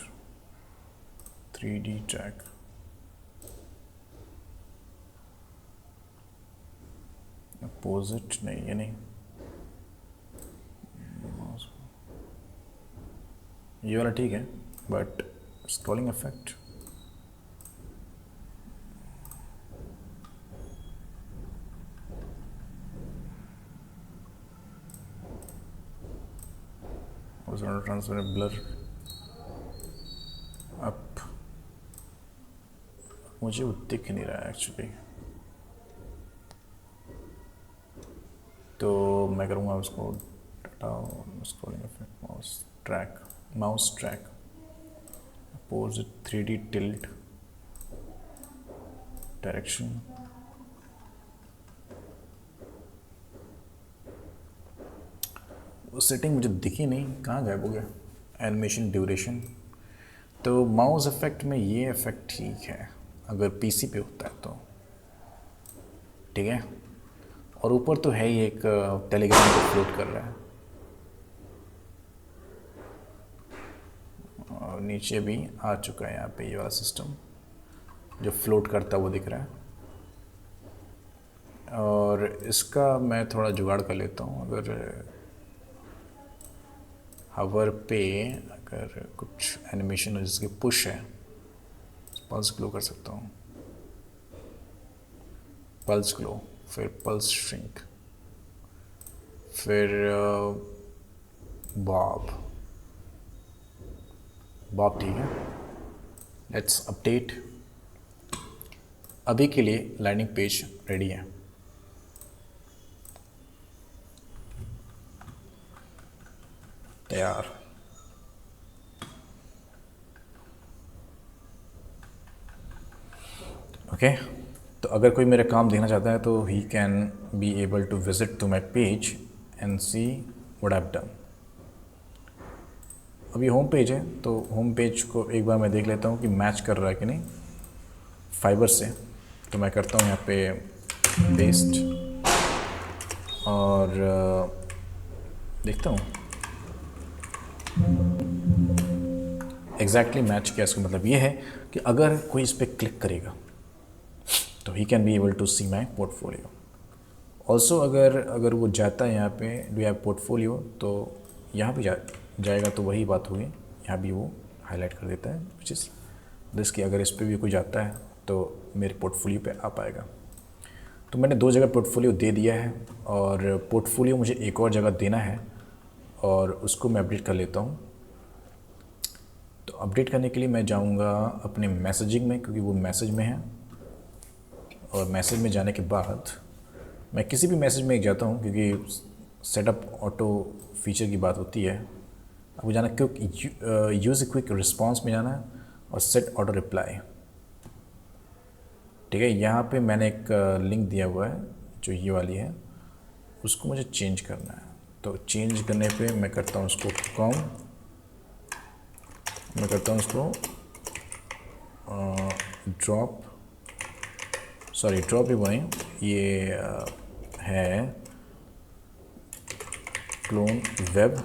3D track. Opposite नहीं, ये नहीं, ये वाला ठीक है, but scrolling effect transfer blur up, मुझे वो दिख नहीं रहा है एक्चुअली। तो मैं करूँगा उसको scrolling effect, mouse track, opposite 3D tilt, direction, वो सेटिंग मुझे दिखी नहीं, कहाँ गायब हो गया। एनिमेशन ड्यूरेशन, तो माउस इफेक्ट में ये इफेक्ट ठीक है अगर पीसी पे होता है तो, ठीक है। और ऊपर तो है ही एक टेलीग्राम को फ्लोट कर रहा है, और नीचे भी आ चुका है यहाँ पे ये वाला सिस्टम जो फ्लोट करता है वो दिख रहा है। और इसका मैं थोड़ा जुगाड़ कर लेता हूँ, अगर हवर पे अगर कुछ एनिमेशन हो जिसकी पुश है, पल्स ग्लो कर सकता हूँ, पल्स ग्लो, फिर पल्स श्रिंक, फिर बॉब ठीक है। Let's update. अभी के लिए लैंडिंग पेज रेडी है। तैयार। ओके, तो अगर कोई मेरा काम देखना चाहता है तो he can be able to visit to my page and see what I have done. अभी होम पेज है, तो होम पेज को एक बार मैं देख लेता हूँ कि मैच कर रहा है कि नहीं फाइबर से। तो मैं करता हूँ यहाँ पे पेस्ट और देखता हूँ एग्जैक्टली मैच किया। इसका मतलब ये है कि अगर कोई इस पर क्लिक करेगा तो he can be able to see my portfolio. Also अगर वो जाता है यहाँ पे डू हैव पोर्टफोलियो, तो यहाँ भी जाएगा तो वही बात हुई, यहाँ भी वो हाईलाइट कर देता है विच इज़ दिस कि अगर इस पर भी कोई जाता है तो मेरे पोर्टफोलियो पे आ पाएगा। तो मैंने 2 जगह पोर्टफोलियो दे दिया है, और पोर्टफोलियो मुझे एक और जगह देना है, और उसको मैं अपडेट कर लेता हूँ। तो अपडेट करने के लिए मैं जाऊँगा अपने मैसेजिंग में, क्योंकि वो मैसेज में है, और मैसेज में जाने के बाद मैं किसी भी मैसेज में जाता हूँ, क्योंकि सेटअप ऑटो फीचर की बात होती है। आपको जाना क्विक यूज़ क्विक रिस्पॉन्स में जाना है, और सेट ऑटो रिप्लाई, ठीक है। यहाँ पे मैंने एक लिंक दिया हुआ है जो ये वाली है, उसको मुझे चेंज करना है। तो चेंज करने पे मैं करता हूँ उसको कॉम, मैं करता हूँ उसको ड्रॉप ही नहीं, ये है क्लोन वेब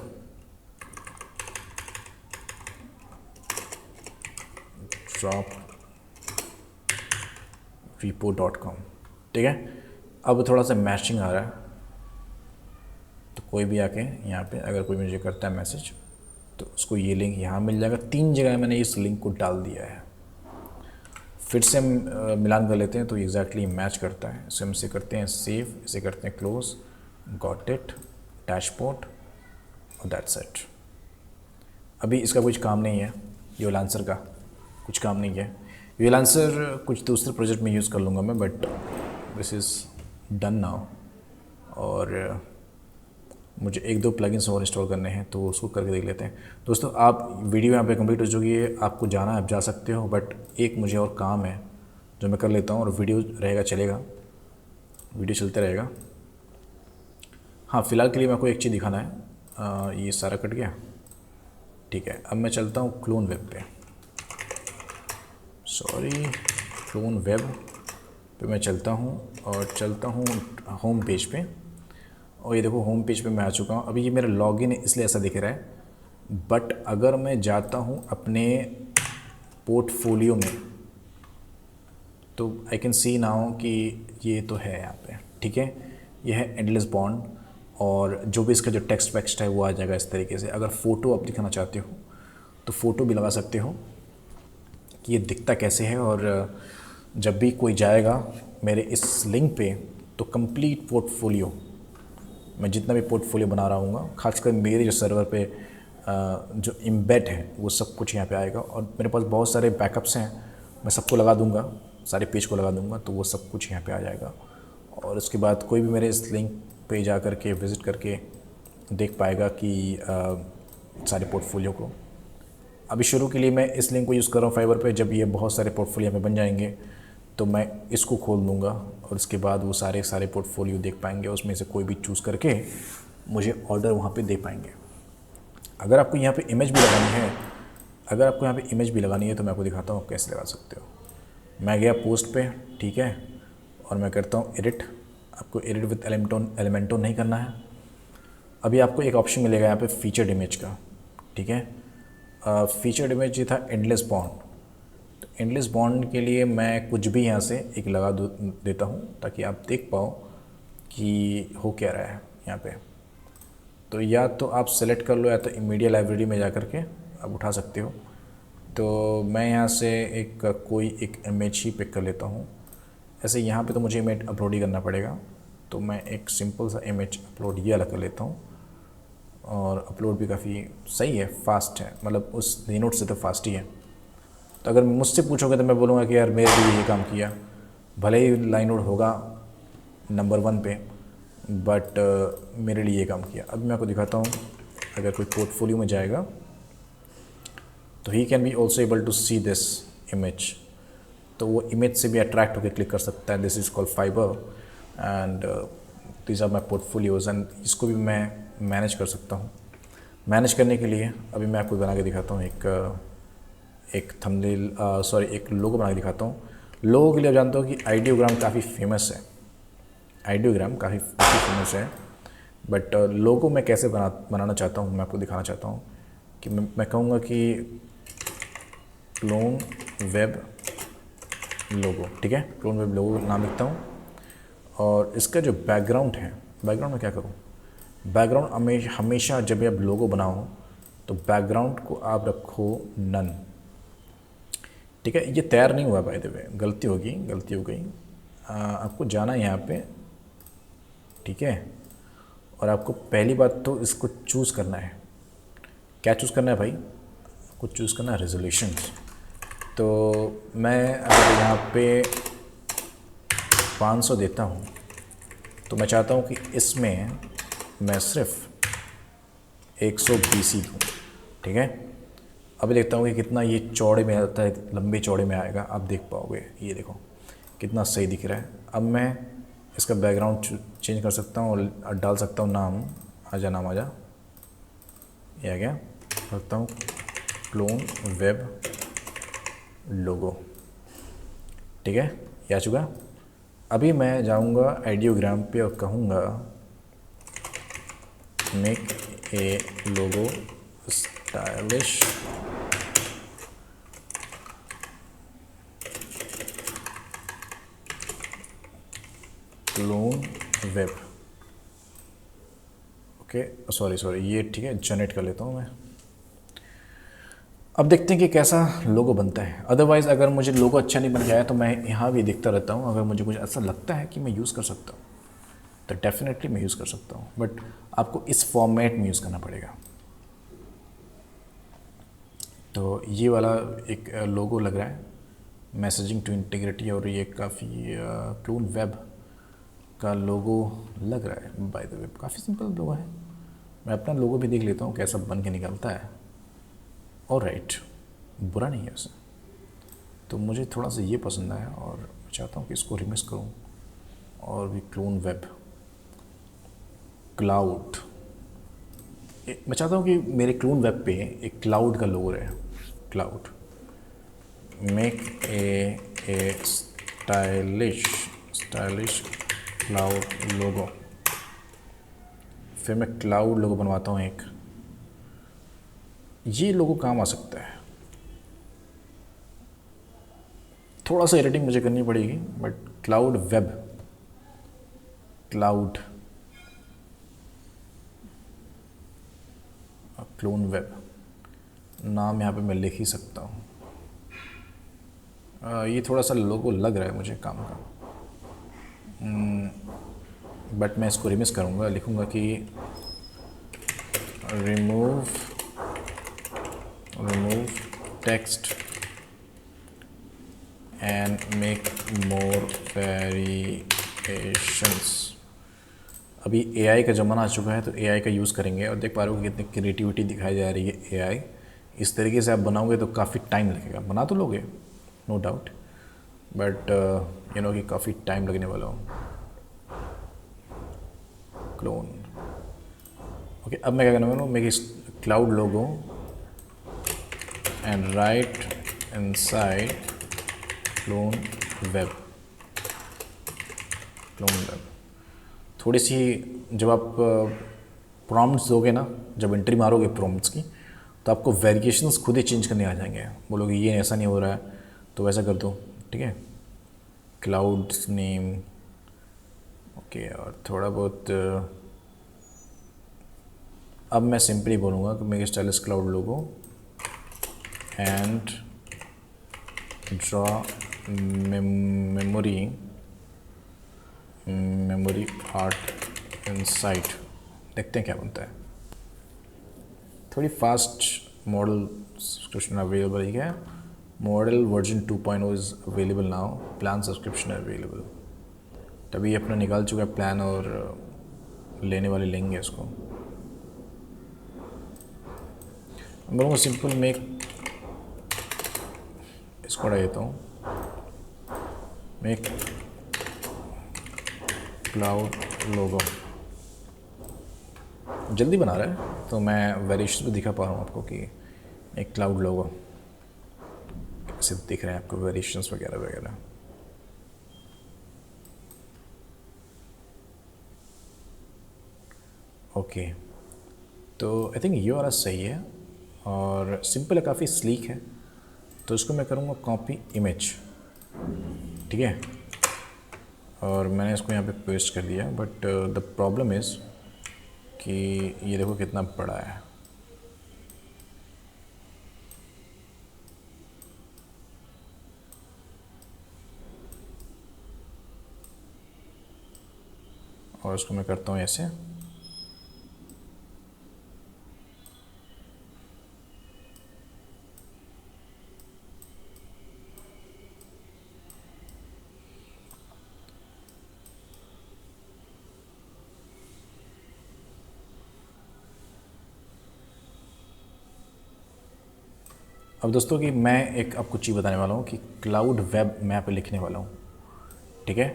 droprepo.com। ठीक है, अब थोड़ा सा मैचिंग आ रहा है, तो कोई भी आके यहाँ पे अगर कोई मुझे करता है मैसेज तो उसको ये लिंक यहाँ मिल जाएगा। 3 जगह मैंने इस लिंक को डाल दिया है। फिर से हम मिलान कर लेते हैं तो एग्जैक्टली मैच करता है। इसे हम इसे करते हैं सेव, इसे करते हैं क्लोज, गॉट इट, डैशबोर्ड और दैट्स इट। अभी इसका कुछ काम नहीं है, यूलांसर का कुछ काम नहीं है। यूलांसर कुछ दूसरे प्रोजेक्ट में यूज़ कर लूँगा मैं, but this is done now. और मुझे 1-2 प्लगइन्स और इंस्टॉल करने हैं तो उसको करके देख लेते हैं। दोस्तों आप वीडियो यहाँ पे कंप्लीट हो चुकी है, आपको जाना है आप जा सकते हो, बट एक मुझे और काम है जो मैं कर लेता हूँ और वीडियो रहेगा, चलेगा, वीडियो चलते रहेगा। हाँ, फ़िलहाल के लिए मेरे को एक चीज़ दिखाना है। ये सारा कट गया, ठीक है। अब मैं चलता हूँ क्लोन वेब पे, क्लोन वेब पे मैं चलता हूँ और चलता हूँ होम पेज पे। और ये देखो होम पेज पे मैं आ चुका हूँ। अभी ये मेरा लॉगिन है इसलिए ऐसा दिख रहा है, बट अगर मैं जाता हूँ अपने पोर्टफोलियो में तो आई कैन सी नाउ कि ये तो है यहाँ पे, ठीक है। ये है एंडलेस बॉन्ड और जो भी इसका जो टेक्स्ट वेक्स्ट है वो आ जाएगा इस तरीके से। अगर फ़ोटो आप दिखाना चाहते हो तो फ़ोटो भी लगा सकते हो कि ये दिखता कैसे है। और जब भी कोई जाएगा मेरे इस लिंक पे तो कंप्लीट पोर्टफोलियो, मैं जितना भी पोर्टफोलियो बना रहा हूँ, खासकर मेरे जो सर्वर पे जो एम्बेड है वो सब कुछ यहाँ पे आएगा। और मेरे पास बहुत सारे बैकअप्स हैं, मैं सबको लगा दूँगा, सारे पेज को लगा दूँगा तो वो सब कुछ यहाँ पे आ जाएगा। और उसके बाद कोई भी मेरे इस लिंक पे जा कर के विज़िट करके देख पाएगा कि सारे पोर्टफोलियो को। अभी शुरू के लिए मैं इस लिंक को यूज़ कर रहा हूँ फाइवर पे। जब ये बहुत सारे पोर्टफोलियो में बन जाएंगे तो मैं इसको खोल दूँगा और उसके बाद वो सारे पोर्टफोलियो देख पाएंगे, उसमें से कोई भी चूज़ करके मुझे ऑर्डर वहाँ पे दे पाएंगे। अगर आपको यहाँ पे इमेज भी लगानी है, तो मैं आपको दिखाता हूँ कैसे लगा सकते हो। मैं गया पोस्ट पे, ठीक है, और मैं करता हूँ एडिट। आपको एडिट विद एलिमेंटो नहीं करना है। अभी आपको एक ऑप्शन मिलेगा यहाँ पे फीचर्ड इमेज का, ठीक है। फीचर्ड इमेज ये था एंडलेस बॉन्ड। तो एंडलेस बॉन्ड के लिए मैं कुछ भी यहाँ से एक लगा देता हूँ ताकि आप देख पाओ कि हो क्या रहा है यहाँ पे। तो या तो आप सेलेक्ट कर लो या तो मीडिया लाइब्रेरी में जा कर के आप उठा सकते हो। तो मैं यहाँ से कोई एक इमेज ही पिक कर लेता हूँ। ऐसे यहाँ पे तो मुझे इमेज अपलोड ही करना पड़ेगा, तो मैं एक सिंपल सा इमेज अपलोड ये अलग कर लेता हूँ। और अपलोड भी काफ़ी सही है, फास्ट है, मतलब उस लाइनोड से तो फास्ट ही है। तो अगर मुझसे पूछोगे तो मैं बोलूँगा कि यार मेरे लिए ये काम किया, भले ही लाइनोड होगा नंबर 1 पे, बट मेरे लिए ये काम किया। अब मैं आपको दिखाता हूँ, अगर कोई पोर्टफोलियो में जाएगा तो he can be also able to see this image. तो वो इमेज से भी अट्रैक्ट होकर क्लिक कर सकता है। This is called Fiverr and these are my portfolios. एंड इसको भी मैं मैनेज कर सकता हूँ। मैनेज करने के लिए अभी मैं आपको बना के दिखाता हूँ एक थंबनेल, एक लोगो बना के दिखाता हूँ। लोगों के लिए आप जानते हो कि आइडियोग्राम काफ़ी फेमस है, फेमस है। बट लोगो मैं कैसे बनाना चाहता हूँ, मैं आपको दिखाना चाहता हूँ कि मैं कहूँगा कि क्लोन वेब लोगो, ठीक है। क्लोन वेब लोगो नाम लिखता हूँ और इसका जो बैकग्राउंड है, बैकग्राउंड में क्या करूँ, बैकग्राउंड हमेशा जब भी आप लोगो बनाओ तो बैकग्राउंड को आप रखो नन, ठीक है। ये तैयार नहीं हुआ बाय द वे, गलती हो गई। आपको जाना है यहाँ पे, ठीक है। और आपको पहली बात तो इसको चूज़ करना है। क्या चूज़ करना है भाई? आपको चूज़ करना है रेजोल्यूशन। तो मैं अगर यहाँ पे 500 देता हूँ तो मैं चाहता हूँ कि इसमें मैं सिर्फ 120 ही दूँ, ठीक है। अभी देखता हूँ कि कितना ये चौड़े में आता है, लंबे चौड़े में आएगा, आप देख पाओगे। ये देखो कितना सही दिख रहा है। अब मैं इसका बैकग्राउंड चेंज कर सकता हूँ और डाल सकता हूँ नाम, नाम आ जा, ये आ गया। रखता हूँ क्लोन वेब लोगो, ठीक है, ये आ चुका। अभी मैं जाऊँगा आइडियोग्राम पे और कहूँगा make a logo stylish clone web. Okay sorry ये ठीक है, जनरेट कर लेता हूँ मैं। अब देखते हैं कि कैसा लोगो बनता है। अदरवाइज़ अगर मुझे लोगो अच्छा नहीं बन गया है तो मैं यहाँ भी देखता रहता हूँ। अगर मुझे कुछ ऐसा लगता है कि मैं यूज़ कर सकता हूँ तो डेफिनेटली मैं यूज़ कर सकता हूँ, बट आपको इस फॉर्मेट में यूज़ करना पड़ेगा। तो ये वाला एक लोगो लग रहा है, मैसेजिंग टू इंटीग्रिटी, और ये काफ़ी क्लोन वेब का लोगो लग रहा है। बाय द वे काफ़ी सिंपल लोगो है। मैं अपना लोगो भी देख लेता हूँ कैसा बन के निकलता है। और राइट, बुरा नहीं है वैसे, तो मुझे थोड़ा सा ये पसंद आया और मैं चाहता हूँ कि इसको रिमिक्स करूँ और भी क्लोन वेब क्लाउड। मैं चाहता हूँ कि मेरे क्लोन वेब पे एक क्लाउड का लोगो रहे। Cloud, make a stylish cloud logo. फिर मैं क्लाउड लोगो बनवाता हूँ एक, ये लोगो काम आ सकता है। थोड़ा सा एडिटिंग मुझे करनी पड़ेगी, but cloud web, cloud clone web नाम यहाँ पे मैं लिख ही सकता हूँ। ये थोड़ा सा लोगो लग रहा है मुझे काम का, बट मैं इसको रिमिक्स करूँगा। लिखूँगा कि remove text and make more variations. अभी एआई का ज़माना आ चुका है तो एआई का यूज़ करेंगे, और देख पा रहे हो कितनी क्रिएटिविटी दिखाई जा रही है एआई। इस तरीके से आप बनाओगे तो काफ़ी टाइम लगेगा। बना तो लोगे no doubt, but you know कि काफ़ी टाइम लगने वाला हो। Clone, okay. अब मैं क्या करने वाला हूँ, make cloud logo and write inside clone web. थोड़ी सी जब आप प्रॉम्प्ट्स दोगे ना, जब एंट्री मारोगे प्रॉम्प्ट्स की, तो आपको वेरिएशंस खुद ही चेंज करने आ जाएंगे। बोलोगे ये ऐसा नहीं हो रहा है तो वैसा कर दो, ठीक है। Cloud name, okay. और थोड़ा बहुत अब मैं सिंपली बोलूँगा कि make stylish cloud logo and draw memory art inside. देखते हैं क्या बनता है। थोड़ी फास्ट मॉडल सब्सक्रिप्शन अवेलेबल है। Model version 2.0 is available now, plan subscription available. तभी अपना निकाल चुका है प्लान, और लेने वाले लेंगे इसको। मैं बोलूँगा सिंपल मेक, इसको हटा देता हूँ, मेक क्लाउड लोगो। जल्दी बना रहा है तो मैं वेरिएशन भी दिखा पा रहा हूँ आपको कि एक क्लाउड लोगो कैसे दिख रहे हैं आपको, वेरिएशंस वगैरह वगैरह। ओके, तो आई थिंक ये वाला सही है और सिंपल है, काफ़ी स्लीक है। तो इसको मैं करूँगा कॉपी इमेज, ठीक है। और मैंने इसको यहाँ पे पेस्ट कर दिया, बट द प्रॉब्लम इज़ कि ये देखो कितना बड़ा है। और इसको मैं करता हूँ ऐसे। अब दोस्तों कि मैं एक आपको चीज़ बताने वाला हूँ कि क्लाउड वेब मैं यहाँ पे लिखने वाला हूँ, ठीक है।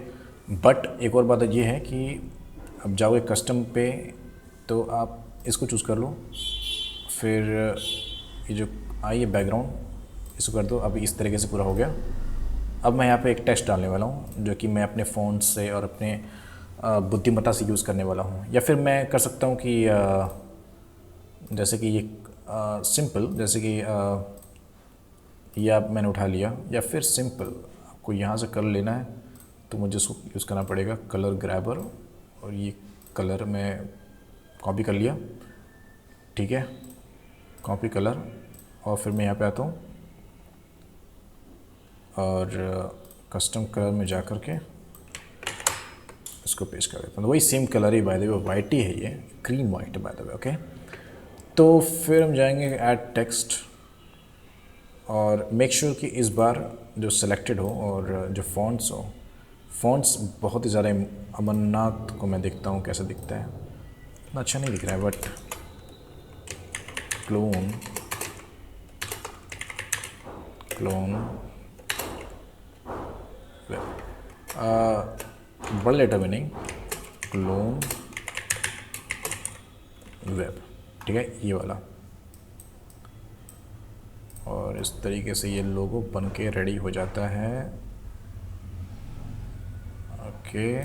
बट एक और बात ये है कि अब जाओगे कस्टम पे तो आप इसको चूज़ कर लो, फिर ये जो आई है बैकग्राउंड इसको कर दो। अभी इस तरीके से पूरा हो गया। अब मैं यहाँ पे एक टेक्स्ट डालने वाला हूँ जो कि मैं अपने फ़ोन से और अपने बुद्धिमत्ता से यूज़ करने वाला हूँ। या फिर मैं कर सकता हूँ कि जैसे कि ये सिंपल, जैसे कि ये आप मैंने उठा लिया, या फिर सिंपल आपको यहाँ से कर लेना है तो मुझे इसको यूज़ करना पड़ेगा कलर ग्रैबर, और ये कलर मैं कॉपी कर लिया, ठीक है, कॉपी कलर, और फिर मैं यहाँ पे आता हूँ और कस्टम कलर में जा कर के इसको पेस्ट कर देता हूँ। वही सेम कलर ही बाय द वे, वाइट ही है, ये क्रीम वाइट है बाय द वे, ओके। तो फिर हम जाएंगे ऐड टेक्स्ट, और मेक श्योर कि इस बार जो सिलेक्टेड हो और जो फॉन्ट्स हो, फॉन्ट्स बहुत ही ज़्यादा अमरनाथ को मैं देखता हूँ कैसा दिखता है, इतना अच्छा नहीं दिख रहा है, बट क्लोन बड़ा लेटर में नहीं, क्लोन वेब, ठीक है, ये वाला। और इस तरीके से ये लोगो बन के रेडी हो जाता है, ओके।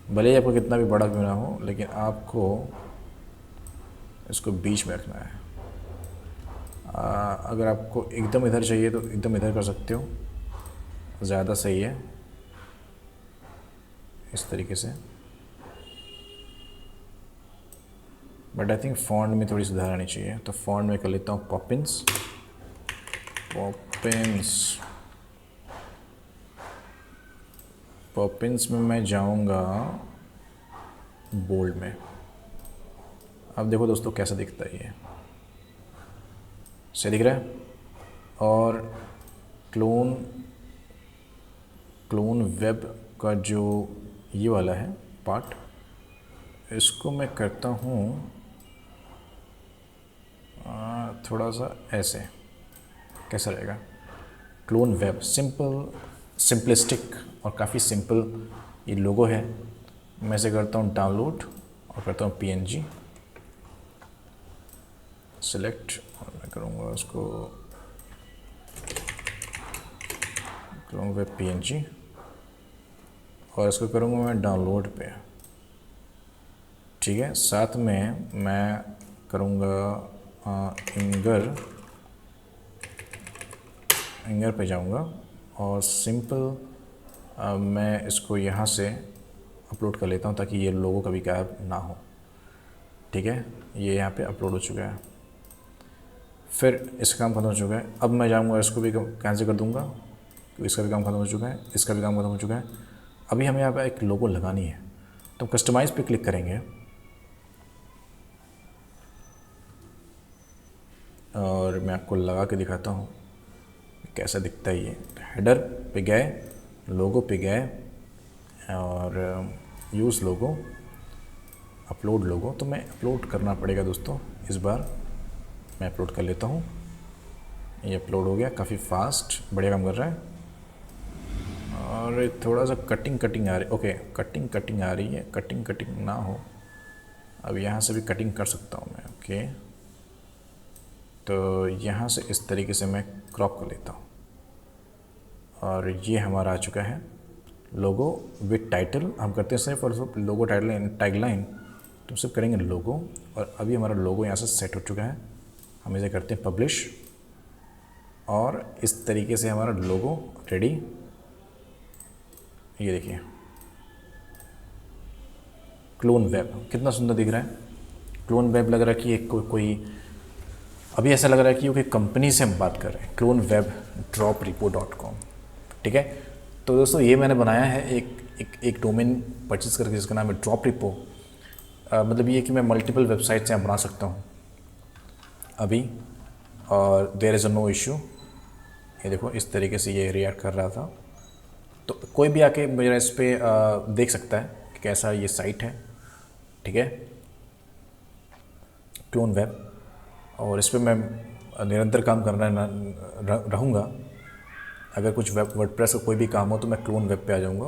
भले ही आपको कितना भी बड़ा क्यों ना हो, लेकिन आपको इसको बीच में रखना है। अगर आपको एकदम इधर चाहिए तो एकदम इधर कर सकते हो, ज़्यादा सही है, इस तरीके से। बट आई थिंक फॉन्ट में थोड़ी सुधार आनी चाहिए, तो फॉन्ट में कर लेता हूँ पॉपिंस। पॉपिंस में मैं जाऊँगा बोल्ड में। अब देखो दोस्तों कैसा दिखता है, ये सही दिख रहा है। और क्लोन वेब का जो ये वाला है पार्ट, इसको मैं करता हूँ थोड़ा सा ऐसे, कैसा रहेगा, क्लोन वेब, सिंपलिस्टिक और काफ़ी सिंपल ये लोगो है। मैं इसे करता हूँ डाउनलोड और करता हूँ PNG सेलेक्ट, और मैं करूँगा उसको क्लोन वेब PNG, और इसको करूँगा मैं डाउनलोड पे, ठीक है। साथ में मैं करूँगा इंगर पे जाऊँगा और सिंपल मैं इसको यहाँ से अपलोड कर लेता हूँ ताकि ये लोगो कभी गायब ना हो, ठीक है। ये यहाँ पे अपलोड हो चुका है, फिर इसका काम खत्म हो चुका है। अब मैं जाऊँगा इसको भी कैंसिल कर दूँगा, तो इसका भी काम खत्म हो चुका है, इसका भी काम खत्म हो चुका है। अभी हमें यहाँ पे एक लोगो लगानी है, तो कस्टमाइज़ पे क्लिक करेंगे और मैं आपको लगा के दिखाता हूँ कैसा दिखता है ये। हेडर पे गए, लोगो पे गए और यूज़ लोगो, अपलोड लोगो, तो मैं अपलोड करना पड़ेगा दोस्तों। इस बार मैं अपलोड कर लेता हूँ, ये अपलोड हो गया, काफ़ी फास्ट, बढ़िया काम कर रहा है। और थोड़ा सा कटिंग आ रही, ओके, कटिंग आ रही है, कटिंग ना हो, अब यहाँ से भी कटिंग कर सकता हूँ मैं, ओके। तो यहाँ से इस तरीके से मैं क्रॉप कर लेता हूँ, और ये हमारा आ चुका है लोगो विद टाइटल। हम करते हैं सिर्फ और लोगो टाइटल टैगलाइन, तो सिर्फ करेंगे लोगो। और अभी हमारा लोगो यहाँ से सेट हो चुका है, हम इसे करते हैं पब्लिश, और इस तरीके से हमारा लोगो रेडी। ये देखिए क्लोन वेब कितना सुंदर दिख रहा है। क्लोन वेब लग रहा है कि एक कोई अभी ऐसा लग रहा है कि वो कोई कंपनी से हम बात कर रहे हैं, क्लोन वेब droprepo.com, ठीक है। तो दोस्तों ये मैंने बनाया है एक डोमेन परचेज करके, जिसका नाम है ड्रॉप रिपो। मतलब ये कि मैं मल्टीपल वेबसाइट से बना सकता हूँ अभी, और there is a no issue. ये देखो इस तरीके से ये रिएक्ट कर रहा था, तो कोई भी आके मेरा इस पर देख सकता है कि कैसा ये साइट है, ठीक है, क्लोन वेब। और इस पर मैं निरंतर काम करना रहूँगा। अगर कुछ वर्डप्रेस का कोई भी काम हो तो मैं क्लोन वेब पे आ जाऊँगा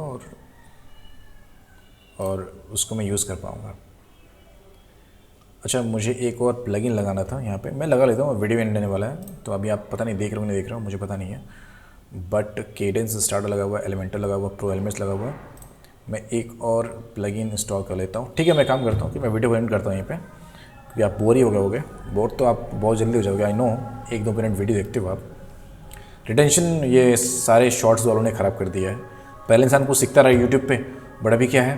और उसको मैं यूज़ कर पाऊँगा। अच्छा, मुझे एक और प्लगइन लगाना था यहाँ पे, मैं लगा लेता हूँ, वीडियो एंड आने वाला है, तो अभी आप पता नहीं देख रहे हो नहीं देख रहे हो मुझे पता नहीं है, बट केडेंस स्टार्टर लगा हुआ है, एलिमेंटर लगा हुआ है, प्रो एलिमेंट्स लगा हुआ है। मैं एक और प्लगइन इंस्टॉल कर लेता हूँ, ठीक है। मैं काम करता हूँ कि मैं वीडियो एंड करता हूँ यहीं पे, क्योंकि आप बोर ही हो गए होगे। बोर तो आप बहुत जल्दी हो जाओगे, आई नो, 1-2 मिनट वीडियो देखते हो आप, रिटेंशन ये सारे शॉर्ट्स वालों ने ख़राब कर दिया है। पहले इंसान कुछ सीखता रहा यूट्यूब पे, बट अभी क्या है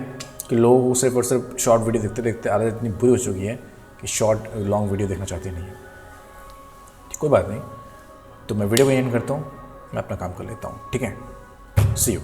कि लोग सिर्फ और सिर्फ शॉर्ट वीडियो देखते देखते आदत इतनी बुरी हो चुकी है कि शॉर्ट लॉन्ग वीडियो देखना चाहते नहीं है। कोई बात नहीं, तो मैं वीडियो को एंड करता हूँ, मैं अपना काम कर लेता हूँ, ठीक है। सी यू।